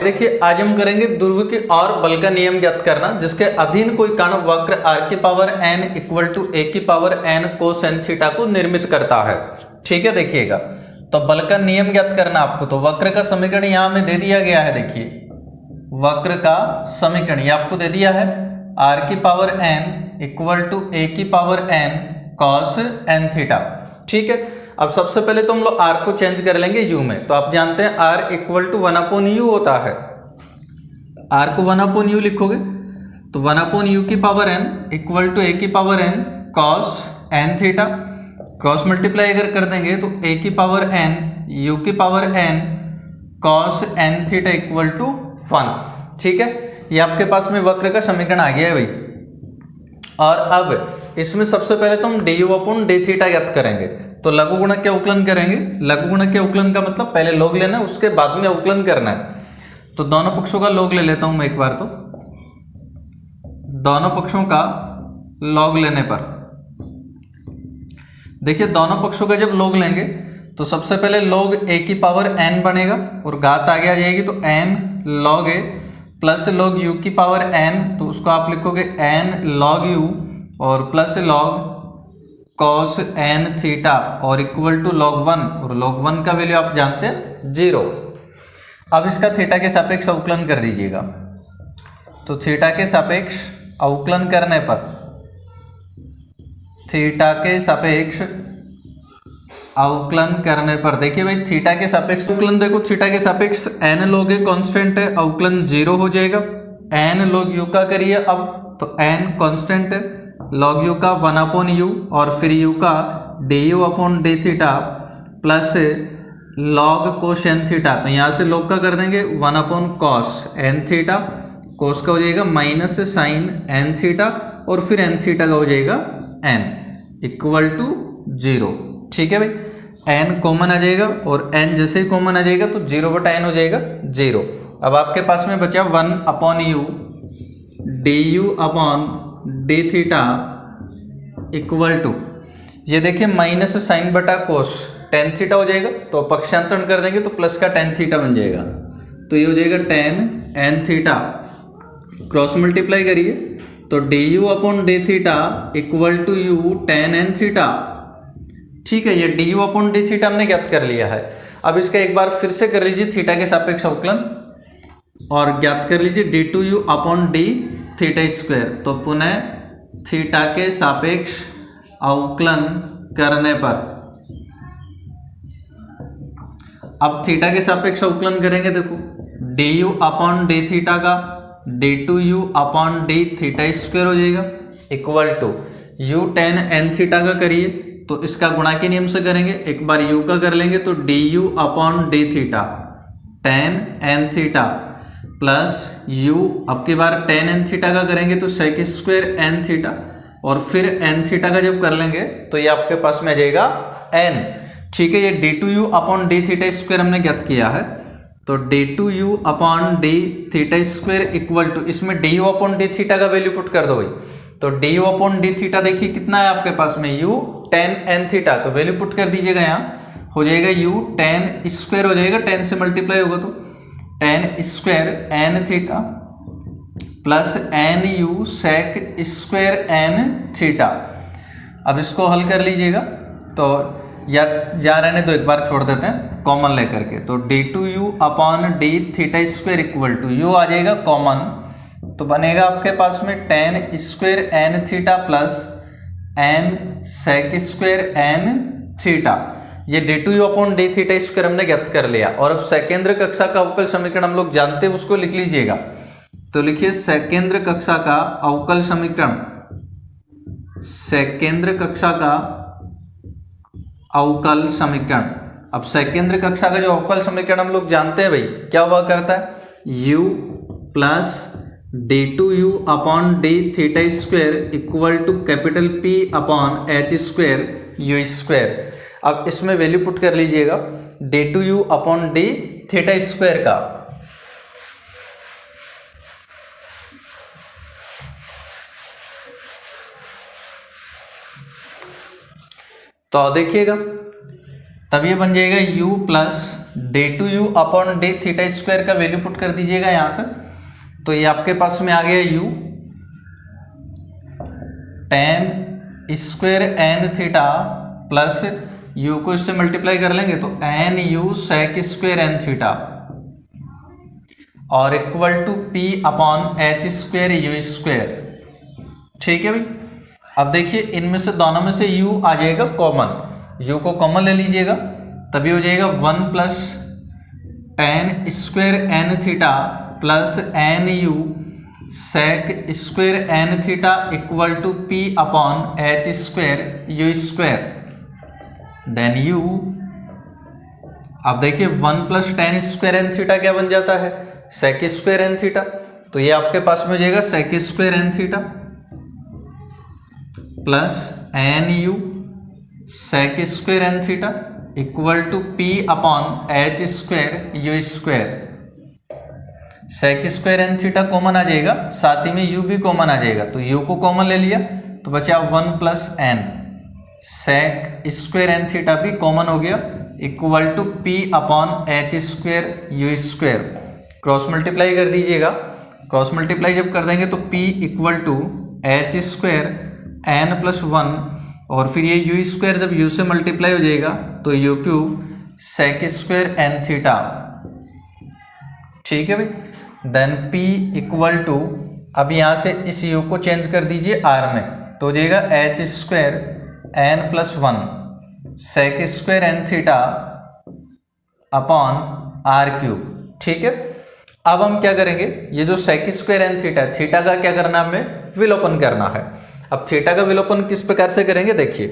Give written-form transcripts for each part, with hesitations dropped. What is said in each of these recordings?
देखिए आज हम करेंगे ध्रुव और बल का नियम ज्ञात करना, जिसके अधीन कोई कण वक्र r की power n equal to a की पावर n कोसेन थीटा को निर्मित करता है। ठीक है, देखिएगा तो बल का नियम ज्ञात करना आपको। तो वक्र का समीकरण यहां में दे दिया गया है। देखिए वक्र का समीकरण ये आपको दे दिया है, r की power n equal to a की power n cos n theta. ठीक है, अब सबसे पहले तो हम लोग r को चेंज कर लेंगे u में। तो आप जानते हैं r इक्वल टू 1/u होता है। r को 1/u लिखोगे तो 1/u की power n equal to a की power n cos n theta. Cross multiply अगर कर देंगे तो a की पावर n u की power n cos n theta equal to 1। ठीक है, ये आपके पास में वक्र का समीकरण आ गया है भाई। और अब इसमें सबसे पहले तो हम du/d थीटा ज्ञात करेंगे। तो लघु गुणक के अवकलन करेंगे। लघु गुणक के अवकलन का मतलब पहले लॉग लेना है, उसके बाद में अवकलन करना है। तो दोनों पक्षों का लॉग ले लेता हूं मैं एक बार। तो दोनों पक्षों का लॉग लेने पर देखिए, दोनों पक्षों का जब लॉग लेंगे तो सबसे पहले लॉग a की पावर n बनेगा और घात आगे आ जाएगी तो n log a plus log u की पावर n, तो उसको आप लिखोगे n log u और plus log cos n theta और इक्वल टू log 1, और log 1 का वैल्यू आप जानते हैं 0। अब इसका थीटा के सापेक्ष अवकलन कर दीजिएगा। तो थीटा के सापेक्ष अवकलन करने पर थीटा के सापेक्ष अवकलन करने पर देखिए भाई, थीटा के सापेक्ष अवकलन देखो, थीटा के सापेक्ष n log a कांस्टेंट है, अवकलन 0 हो जाएगा। n log u का करिए अब, तो n कांस्टेंट है, log u का 1/u और फिर u का du/d theta plus log cos n theta. तो यहाँ से log का कर देंगे 1/cos n थीटा, cos का हो जाएगा माइनस साइन n थीटा और फिर n थीटा का हो जाएगा n इक्वल टू 0। ठीक है भाई, n कॉमन आ जाएगा और n जैसे ही कॉमन आ जाएगा तो 0/n हो जाएगा 0। अब आपके पास में बचा 1/u du/d theta equal to, ये देखिए माइनस साइन बटा कोस टेन थीटा हो जाएगा। तो पक्षांतरण कर देंगे तो प्लस का टेन थीटा बन जाएगा। तो ये हो जाएगा tan n theta, cross multiply करिए तो du/d theta equal to u tan n theta. ठीक है, ये du/d थीटा हमने ज्ञात कर लिया है। अब इसका एक बार फिर से कर लीजिए थीटा के सापेक्ष अवकलन और ज्ञात कर लीजिए d2u/d थीटा स्क्वायर। तो पुनः थीटा के सापेक्ष अवकलन करने पर, अब थीटा के सापेक्ष अवकलन करेंगे, देखो du/d थीटा का d2u/d थीटा स्क्वायर हो जाएगा equal to u tan n theta का करिए तो इसका गुणा के नियम से करेंगे। एक बार u का कर लेंगे तो du/d theta tan n theta plus u, अब की बार टेन n थीटा का करेंगे तो सेक स्क्वायर n थीटा और फिर n थीटा का जब कर लेंगे तो ये आपके पास में आ जाएगा n। ठीक है, ये d2u/d थीटा स्क्वायर हमने ज्ञात किया है। तो d2u/d theta square equal to, इसमें du/d थीटा का वैल्यू पुट कर दो भाई। तो du/d थीटा देखिए कितना है आपके पास में, u टेन n थीटा, तो वैल्यू पुट कर दीजिएगा, यहाँ हो जाएगा u टेन स्क्वायर हो जाएगा, 10 से मल्टीप्लाई होगा तो tan square n theta plus n u sec square n theta. अब इसको हल कर लीजिएगा तो या रहने दो, एक बार छोड़ देते हैं कॉमन लेकर के। तो d2u/d theta square equal to u आ जाएगा कॉमन, तो बनेगा आपके पास में tan square n theta plus n sec square n theta. ये d2u/d थीटा स्क्वायर हमने ज्ञात कर लिया। और अब सेकेंद्र कक्षा का अवकल समीकरण हम लोग जानते हैं, उसको लिख लीजिएगा। तो लिखिए सेकेंद्र कक्षा का अवकल समीकरण, सेकेंद्र कक्षा का अवकल समीकरण। अब सेकेंद्र कक्षा का जो अवकल समीकरण हम लोग जानते हैं भाई, क्या हुआ करता है, u plus d2u/d theta square equal to capital P/h square u square. अब इसमें वैल्यू पुट कर लीजिएगा d2u/d थीटा स्क्वायर का। तो देखिएगा तब ये बन जाएगा u plus d two u upon d theta square का वैल्यू पुट कर दीजिएगा यहां से, तो ये आपके पास में आ गया u tan square n theta plus u को इससे मल्टीप्लाई कर लेंगे तो n u sec square n theta और equal to p upon h square u square. ठीक है भाई, अब देखिए इनमें से दोनों में से u आ जाएगा कॉमन, u को कॉमन ले लीजिएगा, तभी हो जाएगा 1 plus tan square n theta plus n u sec square n theta equal to p upon h square u square. Then u, अब देखिए 1 plus tan square n theta क्या बन जाता है, सेक स्क्वायर एन थीटा, तो ये आपके पास में हो जाएगा sec square n theta plus n u sec square n theta equal to p upon h square u square. Sec square n theta common आ जाएगा, साथ ही में यू भी कॉमन आ जाएगा, तो यू को कॉमन ले लिया तो बचा 1 plus n sec square n theta भी कॉमन हो गया equal to p upon h square u square. Cross multiply कर दीजिएगा, क्रॉस मल्टीप्लाई जब कर देंगे तो p equal to h square n plus 1 और फिर ये यू स्क्वायर जब u से मल्टीप्लाई हो जाएगा तो u cube sec square n theta. ठीक है भाई, देन p इक्वल टू, अब यहाँ से इस u को चेंज कर दीजिए r में, तो हो जाएगा h square n plus 1 sec square n theta upon r cube. ठीक है, अब हम क्या करेंगे, ये जो सेक स्क्वायर एन थीटा है, थीटा का क्या करना है, हमें विलोपन करना है। अब थीटा का विलोपन किस प्रकार से करेंगे देखिए,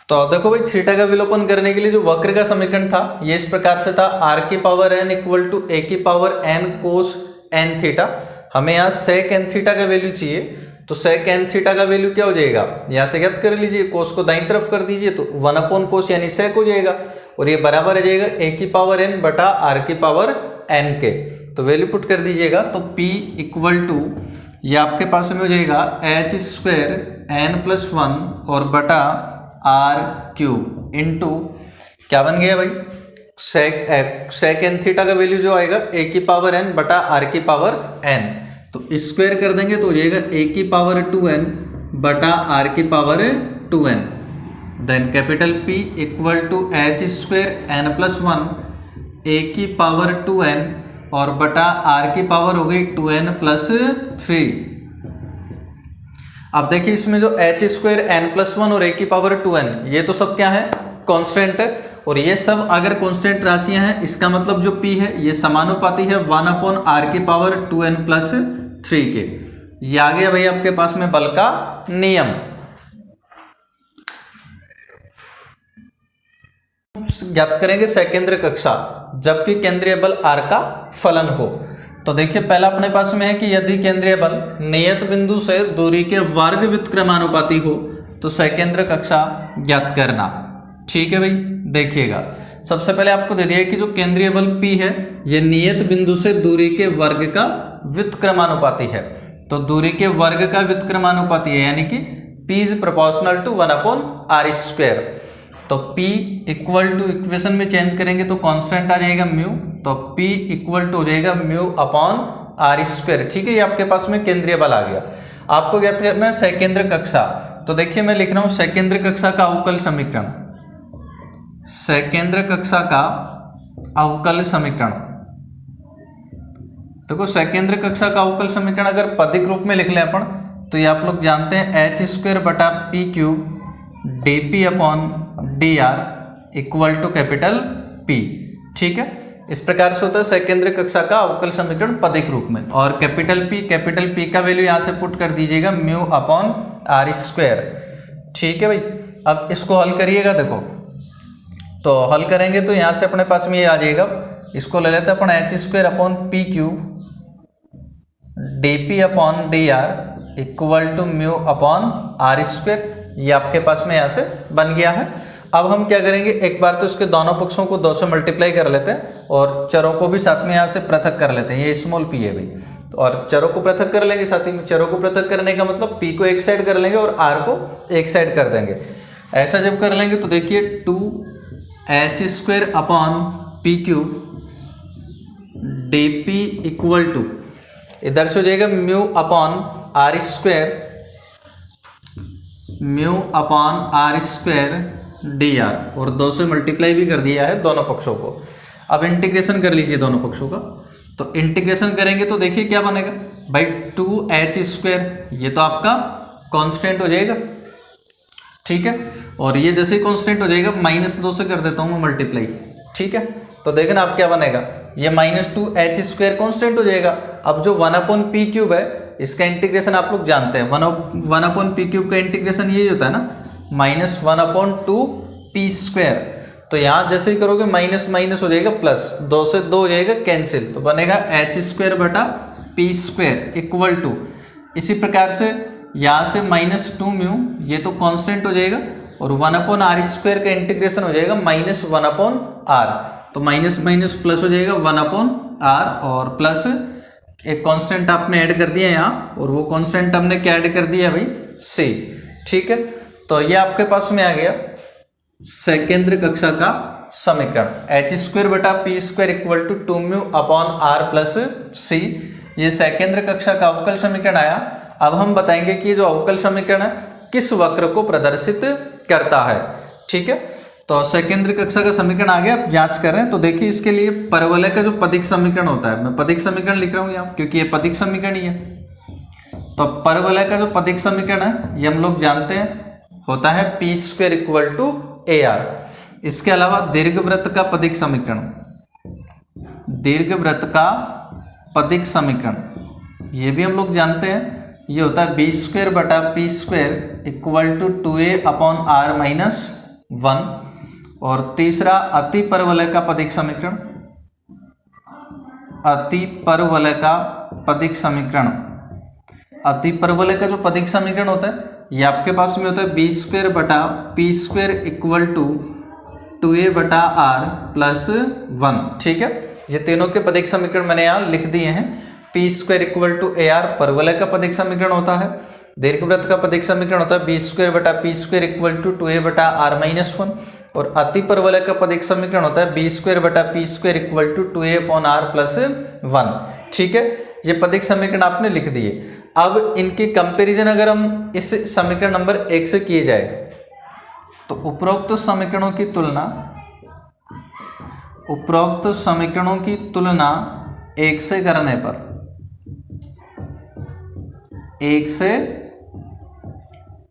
तो देखो भाई थीटा का विलोपन करने के लिए जो वक्र का समीकरण था ये इस प्रकार से था, आर की power n equal to a की power n cos n theta. हमें यहाँ सेक एन थीटा का वैल्यू चाहिए, तो सेक एन थीटा का वैल्यू क्या हो जाएगा, यहाँ से ज्ञात कर लीजिए, कोस को दाईं तरफ कर दीजिए तो 1 अपॉन कोस यानी सेक हो जाएगा, और ये बराबर आ जाएगा ए की पावर एन बटा आर की पावर एन के। तो वैल्यू पुट कर दीजिएगा तो p इक्वल टू, ये आपके पास में हो जाएगा एच स्क्वायर एन प्लस 1 और बटा आर क्यूब इंटू क्या बन गया भाई, सेक एन थीटा का वैल्यू जो आएगा ए की पावर एन बटा आर की पावर एन, तो स्क्वायर कर देंगे तो हो जाएगा ए की पावर 2n बटा आर की power 2n। Then capital P equal to h square n plus 1 a की पावर 2n और बटा आर की पावर हो गई 2n प्लस 3। अब देखिए इसमें जो एच स्क्वायर एन प्लस 1 और ए की पावर 2n ये तो सब क्या है, कांस्टेंट है, और ये सब अगर कांस्टेंट राशियां हैं इसका मतलब जो p है ये समानुपाती है 1 अपॉन आर की पावर 2n प्लस 3 के। ये आ गया भाई आपके पास में बल का नियम। ज्ञात करेंगे सकेंद्र कक्षा जबकि केंद्रीय बल r का फलन हो। तो देखिए पहला अपने पास में है कि यदि केंद्रीय बल नियत बिंदु से दूरी के वर्ग व्युत्क्रमानुपाती हो तो सकेंद्र कक्षा ज्ञात करना। ठीक है भाई, देखिएगा सबसे पहले आपको दे दिया है कि जो केंद्रीय बल P है ये नियत बिंदु से दूरी के वर्ग का व्युत्क्रमानुपाती है, तो दूरी के वर्ग का व्युत्क्रमानुपाती है यानी कि P is proportional to 1 upon r square. तो P इक्वल टू इक्वेशन में चेंज करेंगे तो कांस्टेंट आ जाएगा म्यू, तो P इक्वल टू हो जाएगा म्यू अपॉन आर स्क्वायर। ठीक है, ये आपके पास में केंद्रीय बल आ गया। आपको ज्ञात करना है सकेंद्र कक्षा, तो देखिए मैं लिख रहा हूं सकेंद्र कक्षा का अवकल समीकरण, सकेंद्र कक्षा का अवकल समीकरण। देखो सकेंद्र कक्षा का अवकल समीकरण अगर पदिक रूप में लिख लें अपन तो ये आप लोग जानते हैं एच स्क्वायर बटा p cube d p upon d r equal to capital p. ठीक है, इस प्रकार से होता है सकेंद्र कक्षा का अवकल समीकरण पदिक रूप में, और कैपिटल पी का वैल्यू यहाँ से पुट कर दीजिएगा म्यू अपॉन आर स्क्वायर। ठीक है भाई, अब इसको हल करिएगा। देखो तो हल करेंगे तो यहाँ से अपने पास में ये आ जाएगा, इसको ले लेते हैं अपन h square upon p cube d p upon d r equal to mu upon r square. ये आपके पास में यहाँ से बन गया है। अब हम क्या करेंगे, एक बार तो इसके दोनों पक्षों को 2 से मल्टीप्लाई कर लेते हैं और चरों को भी साथ में यहाँ से पृथक कर लेते हैं। ये स्मॉल पी है भाई, और चरों को पृथक कर लेंगे साथ ही में। चरों को पृथक करने का मतलब p को एक साइड कर लेंगे और r को एक साइड कर देंगे। ऐसा जब कर लेंगे तो देखिए 2h² upon p cube dp equal to इधर से हो जाएगा mu upon r square dr, और 2 से मल्टीप्लाई भी कर दिया है दोनों पक्षों को। अब इंटीग्रेशन कर लीजिए दोनों पक्षों का। तो इंटीग्रेशन करेंगे तो देखिए क्या बनेगा भाई 2h², ये तो आपका कांस्टेंट हो जाएगा, ठीक है। और ये जैसे ही कांस्टेंट हो जाएगा -2 से कर देता हूँ मैं मल्टीप्लाई, ठीक है। तो देखना अब क्या बनेगा, ये -2h² कांस्टेंट हो जाएगा। अब जो 1/p³ है इसका इंटीग्रेशन आप लोग जानते हैं, 1/p³ का इंटीग्रेशन यही होता है ना, -1/2p²। तो यहाँ जैसे ही करोगे माइनस माइनस हो जाएगा प्लस, 2 से 2 हो जाएगा कैंसिल, तो बनेगा h² इक्वल टू, इसी प्रकार से यहाँ से -2 म्यू, ये तो कांस्टेंट हो जाएगा, और 1/r² का इंटीग्रेशन हो जाएगा -1/r। तो माइनस माइनस प्लस हो जाएगा 1/r, और प्लस एक कांस्टेंट आपने ऐड कर दिया यहाँ, और वो कांस्टेंट हमने क्या ऐड कर दिया भाई c, ठीक है। तो ये आपके पास में आ गया सेकेंद्र कक्षा का समीकरण h²/p² equal to 2 mu upon r plus c। ये सेकेंद्र कक्षा का अवकल समीकरण आया। अब हम बताएंगे कि जो अवकल समीकरण है किस वक्र को प्रदर्शित करता है, ठीक है। तो सेकेंद्र कक्षा का समीकरण आ गया, आप जांच कर रहे हैं तो देखिए इसके लिए परवलय का जो पदिक समीकरण होता है, मैं पदिक समीकरण लिख रहा हूँ यहाँ क्योंकि ये पदिक समीकरण ही है। तो परवलय का जो पदिक समीकरण है ये हम लोग जानते हैं होता है p² इक्वल टू AR। इसके अलावा दीर्घवृत्त का पदिक समीकरण, दीर्घवृत्त का पदिक समीकरण ये भी हम लोग जानते हैं, ये होता है b²/p² इक्वल टू 2a/r-1। और तीसरा अति परवलय का पदिक समीकरण, अति परवलय का पदिक समीकरण, अति परवलय का जो पदिक समीकरण होता है ये आपके पास में होता है b²/p² इक्वल टू 2a/r+1, ठीक है। ये तीनों के पदिक समीकरण मैंने यहाँ लिख दिए हैं। p² इक्वल टू AR परवलय का पदिक समीकरण होता है, दीर्घवृत्त का पदिक समीकरण होता है b²/p² इक्वल टू 2a/r-1, और अति परवलय का पदिक समीकरण होता है b²/p² इक्वल टू 2a/r+1, ठीक है। ये पदिक समीकरण आपने लिख दिए। अब इनकी कंपैरिजन अगर हम इस समीकरण नंबर 1 से किए जाए तो उपरोक्त समीकरणों की तुलना, उपरोक्त समीकरणों की तुलना 1 से करने पर, 1 से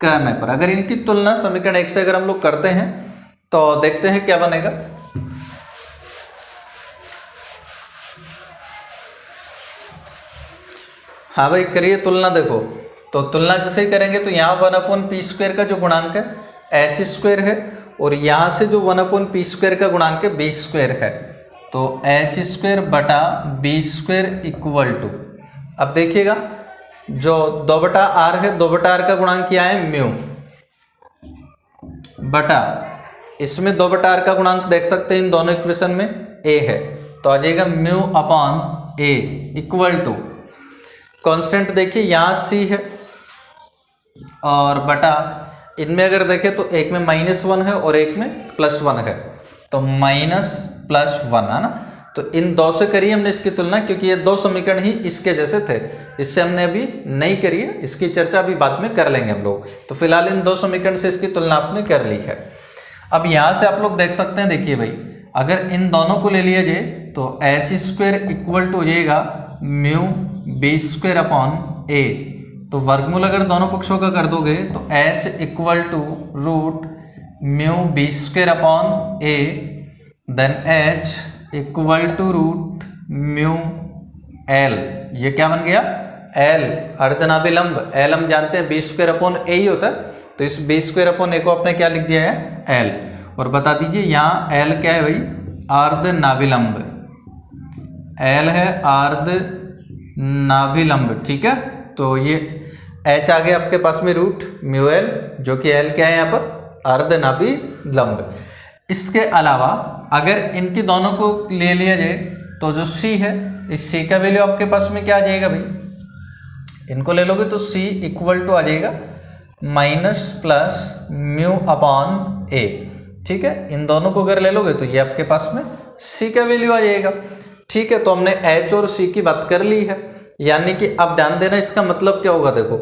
करने पर अगर इनकी तुलना समीकरण 1 से अगर हम लोग करते हैं तो देखते हैं क्या बनेगा। हाँ भाई करिए तुलना। देखो तो तुलना जैसे ही करेंगे तो यहाँ 1/p² का जो गुणांक है h² है, और यहाँ से जो 1/p² का गुणांक है b² है, तो h²/b² इक्वल टू, अब देखिएगा जो 2/r है, 2/r का गुणांक क्या है म्यू बटा, इसमें 2/r का गुणांक देख सकते हैं इन दोनों इक्वेशन में a है, तो आ जाएगा mu upon a equal to, constant देखिए यहाँ c है और बटा, इनमें अगर देखें तो एक में -1 है और एक में +1 है, तो -+1 है ना। तो इन दो से करी हमने इसकी तुलना, क्योंकि ये दो समीकरण ही इसके जैसे थे, इससे हमने अभी नहीं करी है, इसकी चर्चा अभी बाद में कर लेंगे हम लोग। तो फिलहाल इन दो समीकरण से इसकी तुलना आपने कर ली है। अब यहाँ से आप लोग देख सकते हैं, देखिए भाई अगर इन दोनों को ले लिया जाए तो h² इक्वल टू हो जाएगा म्यू b² अपॉन a, तो वर्गमूल अगर दोनों पक्षों का कर दोगे तो h equal to root mu b² upon a, then h equal to root mu l, ये क्या बन गया l अर्धनाभिलंब, l हम जानते हैं b² अपॉन a ही होता है, तो इस b² अपॉन a को आपने क्या लिख दिया है l, और बता दीजिए यहाँ l क्या है भाई अर्धनाभिलंब, l है अर्धनाभिलंब, ठीक है। तो ये h आ गया आपके पास में रूट म्यू l, जो कि l क्या है यहाँ पर अर्धनाभिलंब। इसके अलावा अगर इनकी दोनों को ले लिया जाए तो जो c है इस c का वैल्यू आपके पास में क्या आ जाएगा भाई, इनको ले लोगे तो c इक्वल टू आ जाएगा माइनस प्लस म्यू अपॉन ए। ठीक है, इन दोनों को अगर ले लोगे तो ये आपके पास में c का वैल्यू आ जाएगा। ठीक है, तो हमने h और c की बात कर ली है, यानी कि अब ध्यान देना इसका मतलब क्या होगा, देखो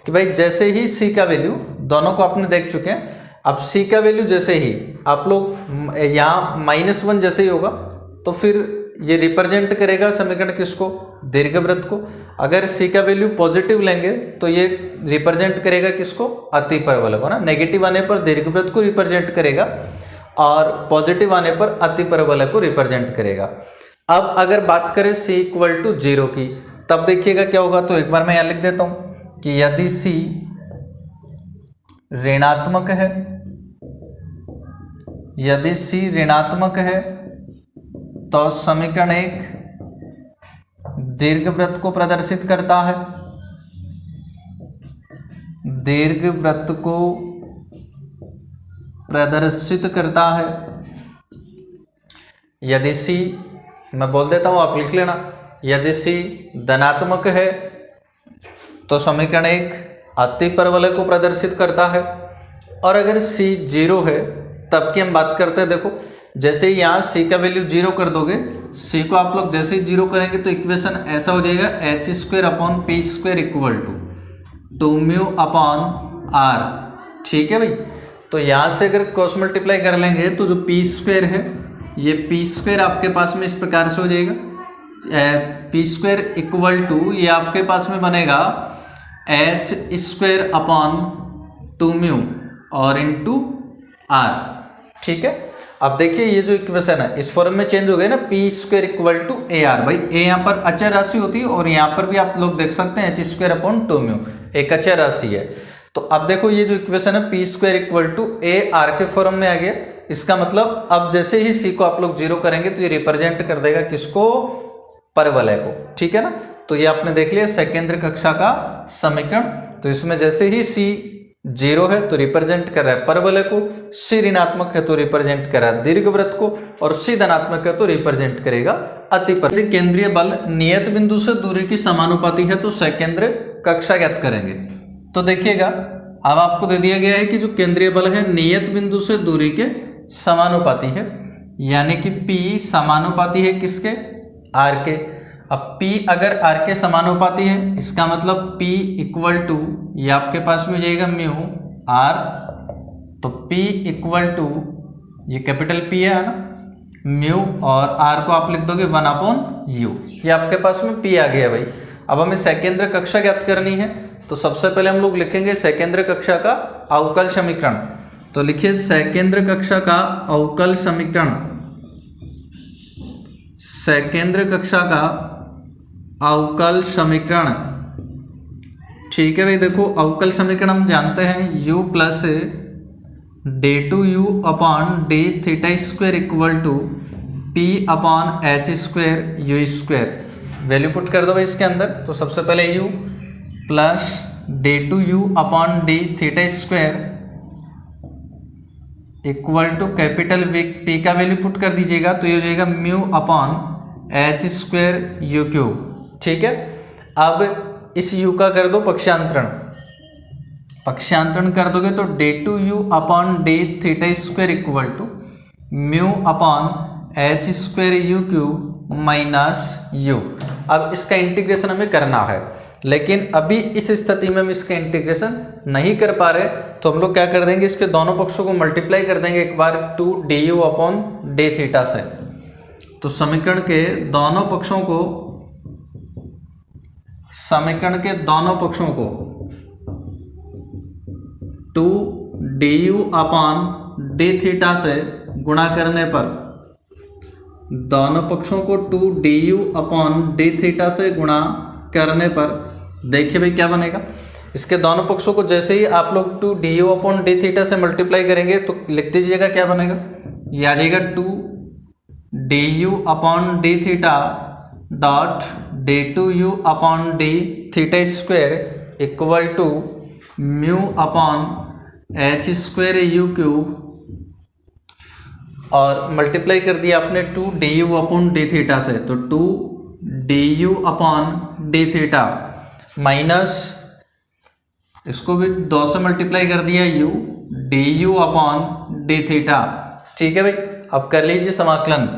कि भाई जैसे ही c का वैल्यू, दोनों को आपने देख चुके हैं, अब c का वैल्यू जैसे ही आप लोग यहाँ -1 जैसे ही होगा तो फिर ये रिप्रेजेंट करेगा समीकरण किसको, दीर्घवृत्त को। अगर c का वैल्यू पॉजिटिव लेंगे तो ये रिप्रेजेंट करेगा किसको, अति परवलय को ना। नेगेटिव आने पर दीर्घवृत्त को रिप्रेजेंट करेगा और पॉजिटिव आने पर अति परवलय को रिप्रेजेंट करेगा। अब अगर बात करें c इक्वल टू 0 की, तब देखिएगा क्या होगा। तो एक बार मैं यहाँ लिख देता हूँ कि यदि c ऋणात्मक है, यदि c ऋणात्मक है तो समीकरण एक दीर्घवृत्त को प्रदर्शित करता है, दीर्घवृत्त को प्रदर्शित करता है। यदि c, मैं बोल देता हूं आप लिख लेना, यदि c धनात्मक है तो समीकरण एक अति परवलय को प्रदर्शित करता है, और अगर c 0 है तब की हम बात करते हैं। देखो जैसे ही यहाँ c का वैल्यू 0 कर दोगे, c को आप लोग जैसे ही 0 करेंगे तो इक्वेशन ऐसा हो जाएगा h² upon p² equal to 2μ upon r। ठीक है भाई, तो यहाँ से अगर क्रॉस मल्टीप्लाई कर लेंगे तो जो p² है ये p² आपके पास में इस प्रकार से हो जाएगा, p² इक्वल टू ये आपके पास में बनेगा h² अपॉन 2μ और इंटू r। ठीक है, अब देखिए ये जो इक्वेशन है इस फॉर्म में चेंज हो गया ना, p² इक्वल टू ar। भाई a यहाँ पर अचर राशि होती है और यहाँ पर भी आप लोग देख सकते हैं h² अपॉन 2μ एक अचर राशि है। तो अब देखो ये जो इक्वेशन है p² इक्वल टू ar के फॉर्म में आ गया। इसका मतलब अब जैसे ही c को आप लोग 0 करेंगे तो ये रिप्रेजेंट कर देगा किसको, परवलय को। ठीक है ना, तो ये आपने देख लिया सेकेंद्र कक्षा का समीकरण। तो इसमें जैसे ही c 0 है तो रिप्रेजेंट कर रहा है परवलय को, c ऋणात्मक है तो रिप्रेजेंट कर रहा है दीर्घवृत्त को, और c धनात्मक है तो रिप्रेजेंट करेगा अति परवलय। यदि केंद्रीय बल नियत बिंदु से दूरी की समानुपाती है तो सेकेंद्र कक्षा ज्ञात करेंगे। तो देखिएगा अब आपको दे दिया गया है कि जो केंद्रीय बल है नियत बिंदु से दूरी के समानुपाती है, यानी कि p समानुपाती है किसके, r के। अब p अगर r के समानुपाती है इसका मतलब p इक्वल टू ये आपके पास में हो जाएगा म्यू r। तो p इक्वल टू ये कैपिटल P है ना, म्यू और r को आप लिख दोगे 1/u। ये आपके पास में p आ गया भाई। अब हमें सेकेंद्र कक्षा ज्ञात करनी है, तो सबसे पहले हम लोग लिखेंगे सेकेंद्र कक्षा का अवकल समीकरण। तो लिखिए सेकेंद्र कक्षा का अवकल समीकरण, सेकेंद्र कक्षा का अवकल समीकरण। ठीक है भाई, देखो अवकल समीकरण हम जानते हैं u plus d2u upon d theta square equal to p upon h² u²। Value put कर दो भाई इसके अंदर। तो सबसे पहले u plus d2u upon d theta square equal to capital p का वैल्यू पुट कर दीजिएगा, तो ये हो जाएगा म्यू अपॉन h² u³। ठीक है, अब इस u का कर दो पक्षांतरण, पक्षांतरण कर दोगे तो d2u upon d theta square equal to mu upon h² u³ minus u। अब इसका इंटीग्रेशन हमें करना है, लेकिन अभी इस स्थिति में हम इसका इंटीग्रेशन नहीं कर पा रहे, तो हम लोग क्या कर देंगे, इसके दोनों पक्षों को मल्टीप्लाई कर देंगे एक बार 2du अपॉन d थीटा से। तो समीकरण के दोनों पक्षों को, समीकरण के दोनों पक्षों को 2du अपॉन d थीटा से गुणा करने पर, दोनों पक्षों को 2du अपॉन d थीटा से गुणा करने पर देखिए भाई क्या बनेगा। इसके दोनों पक्षों को जैसे ही आप लोग 2du अपॉन d थीटा से मल्टीप्लाई करेंगे तो लिख दीजिएगा क्या बनेगा, ये आ जाएगा 2du upon d theta dot d2u upon d theta square equal to mu upon h² u³ और मल्टीप्लाई कर दिया आपने 2 d u upon d theta से, तो 2 d u upon d theta minus इसको भी 2 से मल्टीप्लाई कर दिया u d u upon d theta. ठीक है भाई, अब कर लीजिए समाकलन।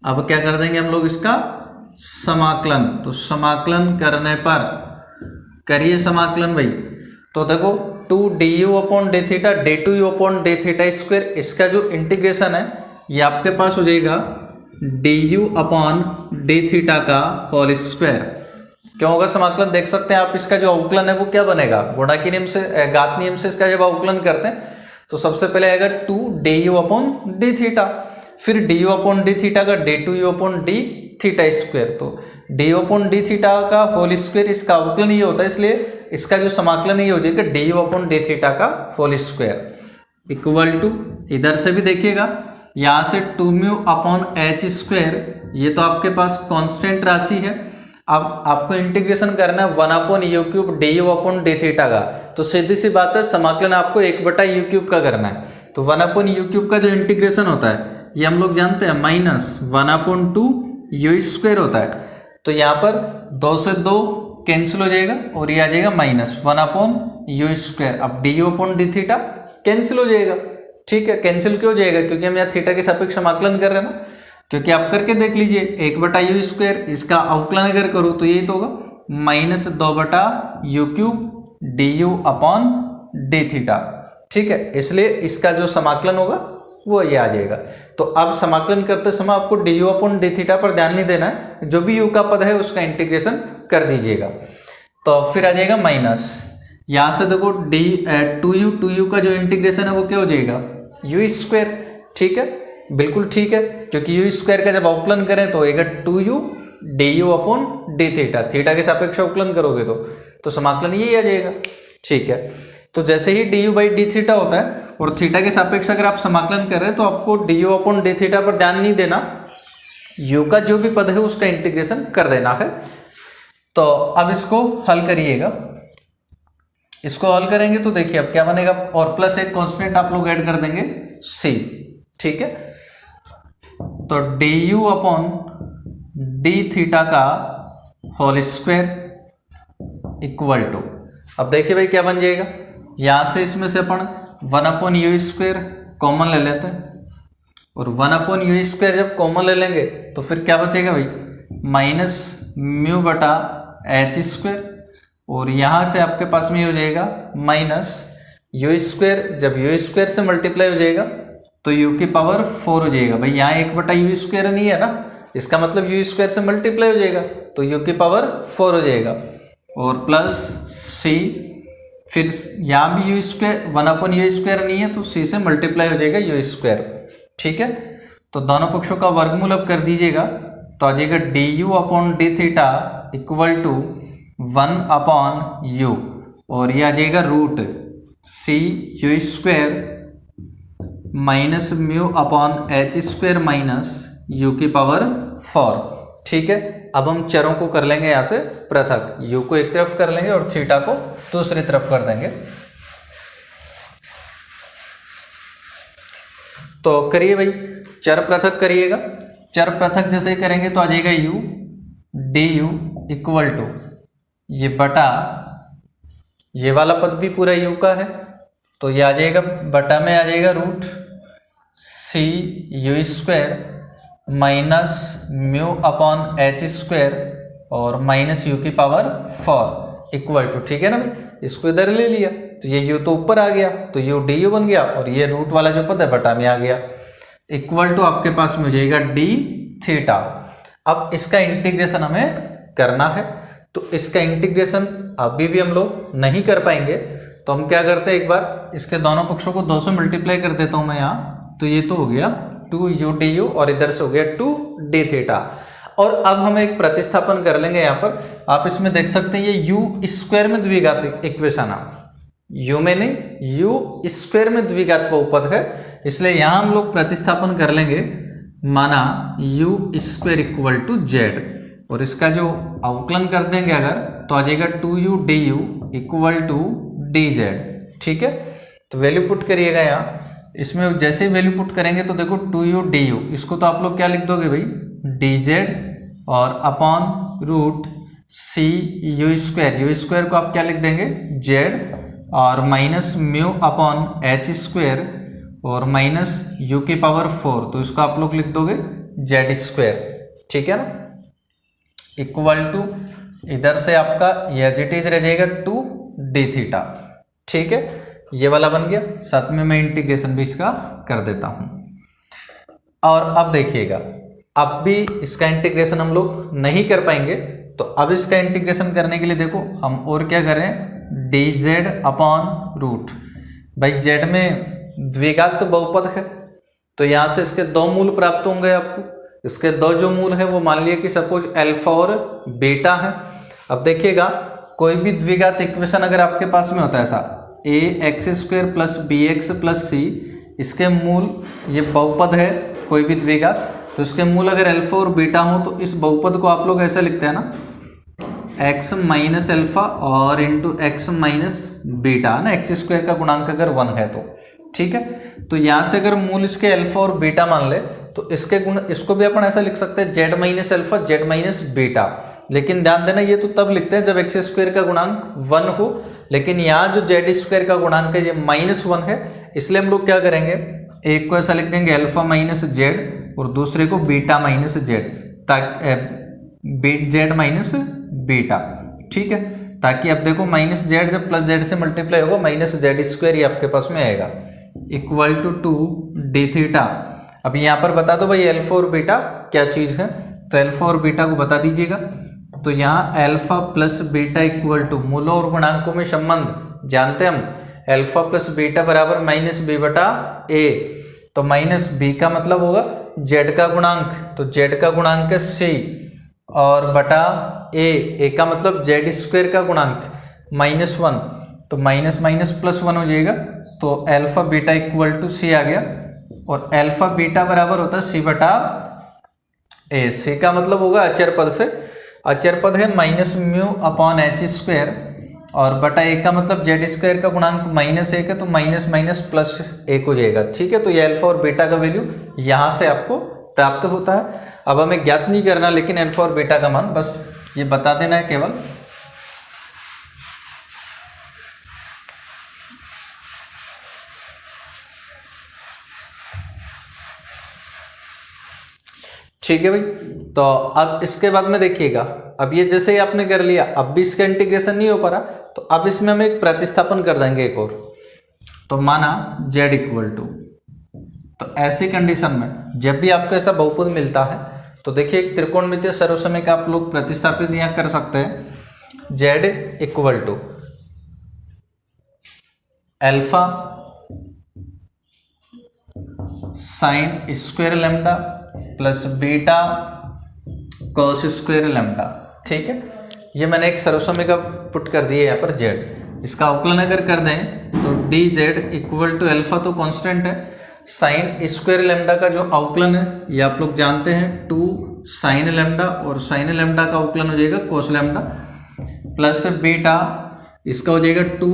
अब क्या कर देंगे हम लोग इसका समाकलन, तो समाकलन करने पर करिए समाकलन भाई। तो देखो 2 d u upon d theta d two u upon d theta square, इसका जो इंटीग्रेशन है ये आपके पास हो जाएगा d u upon d theta का होल स्क्वायर। क्यों होगा समाकलन, देख सकते हैं आप, इसका जो अवकलन है वो क्या बनेगा, गुणा के नियम से, घात नियम से इसका जब अवकलन करते हैं तो सबसे पहले आएगा 2 d u upon d theta, फिर d u upon d theta का d two u upon d theta square. तो d u upon d theta का होल स्क्वायर इसका अवकलन ये होता है, इसलिए इसका जो समाकलन ये हो जाएगा d u upon d theta का होल स्क्वायर इक्वल टू, इधर से भी देखिएगा यहाँ से 2 म्यू अपॉन एच स्क्वायर, ये तो आपके पास कांस्टेंट राशि है। अब आपको इंटीग्रेशन करना है 1 upon u cube D u upon d theta का, तो सीधी सी बात है समाकलन आपको 1/u क्यूब का करना है। तो 1 अपॉन यू क्यूब का जो इंटीग्रेशन होता है ये हम लोग जानते हैं माइनस 1 अपॉन 2 यू स्क्वायर होता है। तो यहाँ पर 2 से 2 कैंसिल हो जाएगा और ये आ जाएगा माइनस 1 अपॉन यू स्क्वायर। अब D u upon d theta cancel हो जाएगा। ठीक है, कैंसिल क्यों हो जाएगा, क्योंकि हम यहाँ थीटा के सापेक्ष समाकलन कर रहे हैं ना, क्योंकि आप करके देख लीजिए 1/u स्क्वायर, इसका अवकलन अगर करूँ तो यही तो होगा minus 2/u cube D u upon d theta. ठीक है, इसलिए इसका जो समाकलन होगा वो ये आ जाएगा। तो अब समाकलन करते समय आपको D u upon d theta पर ध्यान नहीं देना है, जो भी यू का पद है उसका इंटीग्रेशन कर दीजिएगा। तो फिर आ जाएगा माइनस, यहाँ से देखो डी 2u का जो इंटीग्रेशन है वो क्या हो जाएगा यू स्क्वायर। ठीक है, बिल्कुल ठीक है, क्योंकि यू स्क्वायर का जब अवकलन करें तो होगा 2u d u upon d theta, theta के सापेक्ष अवकलन करोगे तो समाकलन यही आ जाएगा। ठीक है, तो जैसे ही d u by d theta होता है और थीटा के सापेक्ष अगर आप समाकलन कर रहे हैं तो आपको D u upon d theta पर ध्यान नहीं देना, यू का जो भी पद है उसका इंटीग्रेशन कर देना है। तो अब इसको हल करिएगा, इसको हल करेंगे तो देखिए अब क्या बनेगा, और प्लस एक कांस्टेंट आप लोग ऐड कर देंगे c। ठीक है, तो d u upon d theta का होल स्क्वायर इक्वल टू, अब देखिए भाई क्या बन जाएगा, यहां से इसमें से अपन 1 अपॉन यू स्क्वायर कॉमन ले लेते हैं, और 1 अपॉन यू स्क्वायर जब कॉमन ले लेंगे तो फिर क्या बचेगा भाई माइनस म्यू बटा एच स्क्वायर, और यहाँ से आपके पास में हो जाएगा माइनस यू स्क्वायर, जब यू स्क्वायर से मल्टीप्लाई हो जाएगा तो यू की पावर 4 हो जाएगा। भाई यहाँ 1/u स्क्वायर नहीं है ना, इसका मतलब यू स्क्वायर से मल्टीप्लाई हो जाएगा तो यू की पावर 4 हो जाएगा, और प्लस सी, फिर यहाँ भी you square 1 upon you square नहीं है तो सी से मल्टीप्लाई हो जाएगा यू स्क्वायर। ठीक है, तो दोनों पक्षों का वर्गमूल अब कर दीजिएगा तो आ जाएगा d u upon d theta equal to 1 upon u, और ये आ जाएगा root c u square minus mu upon h square minus u की पावर 4। ठीक है, अब हम चरों को कर लेंगे यहाँ से पृथक, यू को एक तरफ कर लेंगे और थीटा को दूसरी तरफ कर देंगे। तो करिए भाई, चर पृथक करिएगा, चर पृथक जैसे ही करेंगे तो आ जाएगा u d u equal to ये बटा, ये वाला पद भी पूरा u का है तो ये आ जाएगा बटा में आ जाएगा root c u square minus mu upon h square और माइनस यू की पावर 4 इक्वल टू, ठीक है ना भाई, इसको इधर ले लिया तो ये यू तो ऊपर आ गया तो यू डी यू बन गया, और ये रूट वाला जो पद है बटा में आ गया, इक्वल टू आपके पास में हो जाएगा डी थीटा। अब इसका इंटीग्रेशन हमें करना है, तो इसका इंटीग्रेशन अभी भी हम लोग नहीं कर पाएंगे, तो हम क्या करते हैं, एक बार इसके दोनों पक्षों को 2 से मल्टीप्लाई कर देता हूं मैं यहाँ, तो ये तो हो गया 2u डी यू और इधर से हो गया 2 डी थीटा। और अब हम एक प्रतिस्थापन कर लेंगे यहाँ पर, आप इसमें देख सकते हैं ये यू स्क्वायर में द्विघात इक्वेशन है, यू में नहीं यू स्क्वायर में द्विघात बहुपद है, इसलिए यहाँ हम लोग प्रतिस्थापन कर लेंगे, माना u square equal to z, और इसका जो अवकलन कर देंगे अगर तो आ जाएगा 2u d u equal to d z. ठीक है, तो वैल्यू पुट करिएगा यहाँ, इसमें जैसे ही वैल्यू पुट करेंगे तो देखो 2u du, इसको तो आप लोग क्या लिख दोगे भाई, dz और upon root c u square को आप क्या लिख देंगे, z, और minus mu upon h square और माइनस यू की पावर 4, तो इसको आप लोग लिख दोगे जेड स्क्वायर, ठीक है ना, इक्वल टू इधर से आपका ये एज इट इज रह जाएगा 2d थीटा, ठीक है, ये वाला बन गया। साथ में मैं इंटीग्रेशन भी इसका कर देता हूं। और अब देखिएगा, अब भी इसका इंटीग्रेशन हम लोग नहीं कर पाएंगे, तो अब इसका इंटीग्रेशन करने के लिए देखो हम और क्या करें, dz अपॉन रूट, भाई z में द्विघात बहुपद है तो यहां से इसके दो मूल प्राप्त होंगे आपको। इसके दो जो मूल है वो मान लिया कि सपोज अल्फा और बीटा है। अब देखिएगा कोई भी द्विघात इक्वेशन अगर आपके पास में होता है ऐसा a x square plus b x plus c, इसके मूल, ये बहुपद है कोई भी द्विघात, तो इसके मूल अगर अल्फा और बीटा हो तो इस बहुपद को आप लोग ऐसा लिखते हैं ना, x माइनस अल्फा और इंटू एक्स माइनस बीटा ना, एक्स स्क्वायर का गुणांक अगर 1 है तो, ठीक है। तो यहां से अगर मूल इसके अल्फा और बीटा मान ले तो इसके गुण, इसको भी अपन ऐसा लिख सकते हैं Z minus alpha Z minus beta, लेकिन ध्यान देना ये तो तब लिखते हैं जब एक्स स्क्वायर का गुणांक 1 हो, लेकिन यहाँ जो जेड स्क्वायर का गुणांक है ये -1 है, इसलिए हम लोग क्या करेंगे, एक को ऐसा लिख देंगे अल्फा माइनस जेड और दूसरे को बीटा माइनस जेड, ताकि जेड माइनस बीटा, ठीक है, ताकि अब देखो माइनस जेड जब प्लस जेड से मल्टीप्लाई होगा माइनस जेड स्क्वायर ही आपके पास में आएगा, इक्वल टू 2d थीटा। अब यहाँ पर बता दो भाई अल्फा और बीटा क्या चीज है, तो अल्फा और बीटा को बता दीजिएगा। तो यहाँ alpha plus beta equal to मूलों और गुणांकों में संबंध जानते हैं हम, अल्फा प्लस बीटा बराबर माइनस बी बटा ए, तो माइनस बी का मतलब होगा जेड का गुणांक, तो जेड का गुणांक है सी, और बटा ए का मतलब जेड स्क्वायर का गुणांक -1, तो माइनस माइनस प्लस 1 हो जाएगा, तो अल्फा बीटा इक्वल टू सी आ गया, और अल्फा बीटा बराबर होता है सी बटा ए, सी का मतलब होगा अचर पद से, अचर पद है minus mu upon h square, और बटा ए का मतलब जेड स्क्वायर का गुणांक -1 है, तो माइनस माइनस प्लस 1 हो जाएगा, ठीक है। तो ये अल्फा और बीटा का वैल्यू यहाँ से आपको प्राप्त होता है। अब हमें ज्ञात नहीं करना, लेकिन अल्फा और बीटा का मान बस ये बता देना है केवल। ठीक है भाई, तो अब इसके बाद में देखिएगा, अब ये जैसे ही आपने कर लिया, अब भी इसका इंटीग्रेशन नहीं हो पा रहा, तो अब इसमें हम एक प्रतिस्थापन कर देंगे एक और, तो माना z इक्वल टू, तो ऐसी कंडीशन में जब भी आपको ऐसा बहुपद मिलता है तो देखिए एक त्रिकोणमितीय सर्वसमय का आप लोग प्रतिस्थापित यहाँ कर सकते हैं, z equal to alpha sign square lambda plus beta cos square lambda, ठीक है। ये मैंने एक सर्वसमय का पुट कर दिया यहाँ पर z, इसका अवकलन अगर कर दें तो dz इक्वल टू अल्फा तो कांस्टेंट है, साइन स्क्वायर लैम्डा का जो अवकलन है ये आप लोग जानते हैं 2 साइन लैम्डा, और साइन लैम्डा का अवकलन हो जाएगा कोस लैम्डा, प्लस बीटा इसका हो जाएगा 2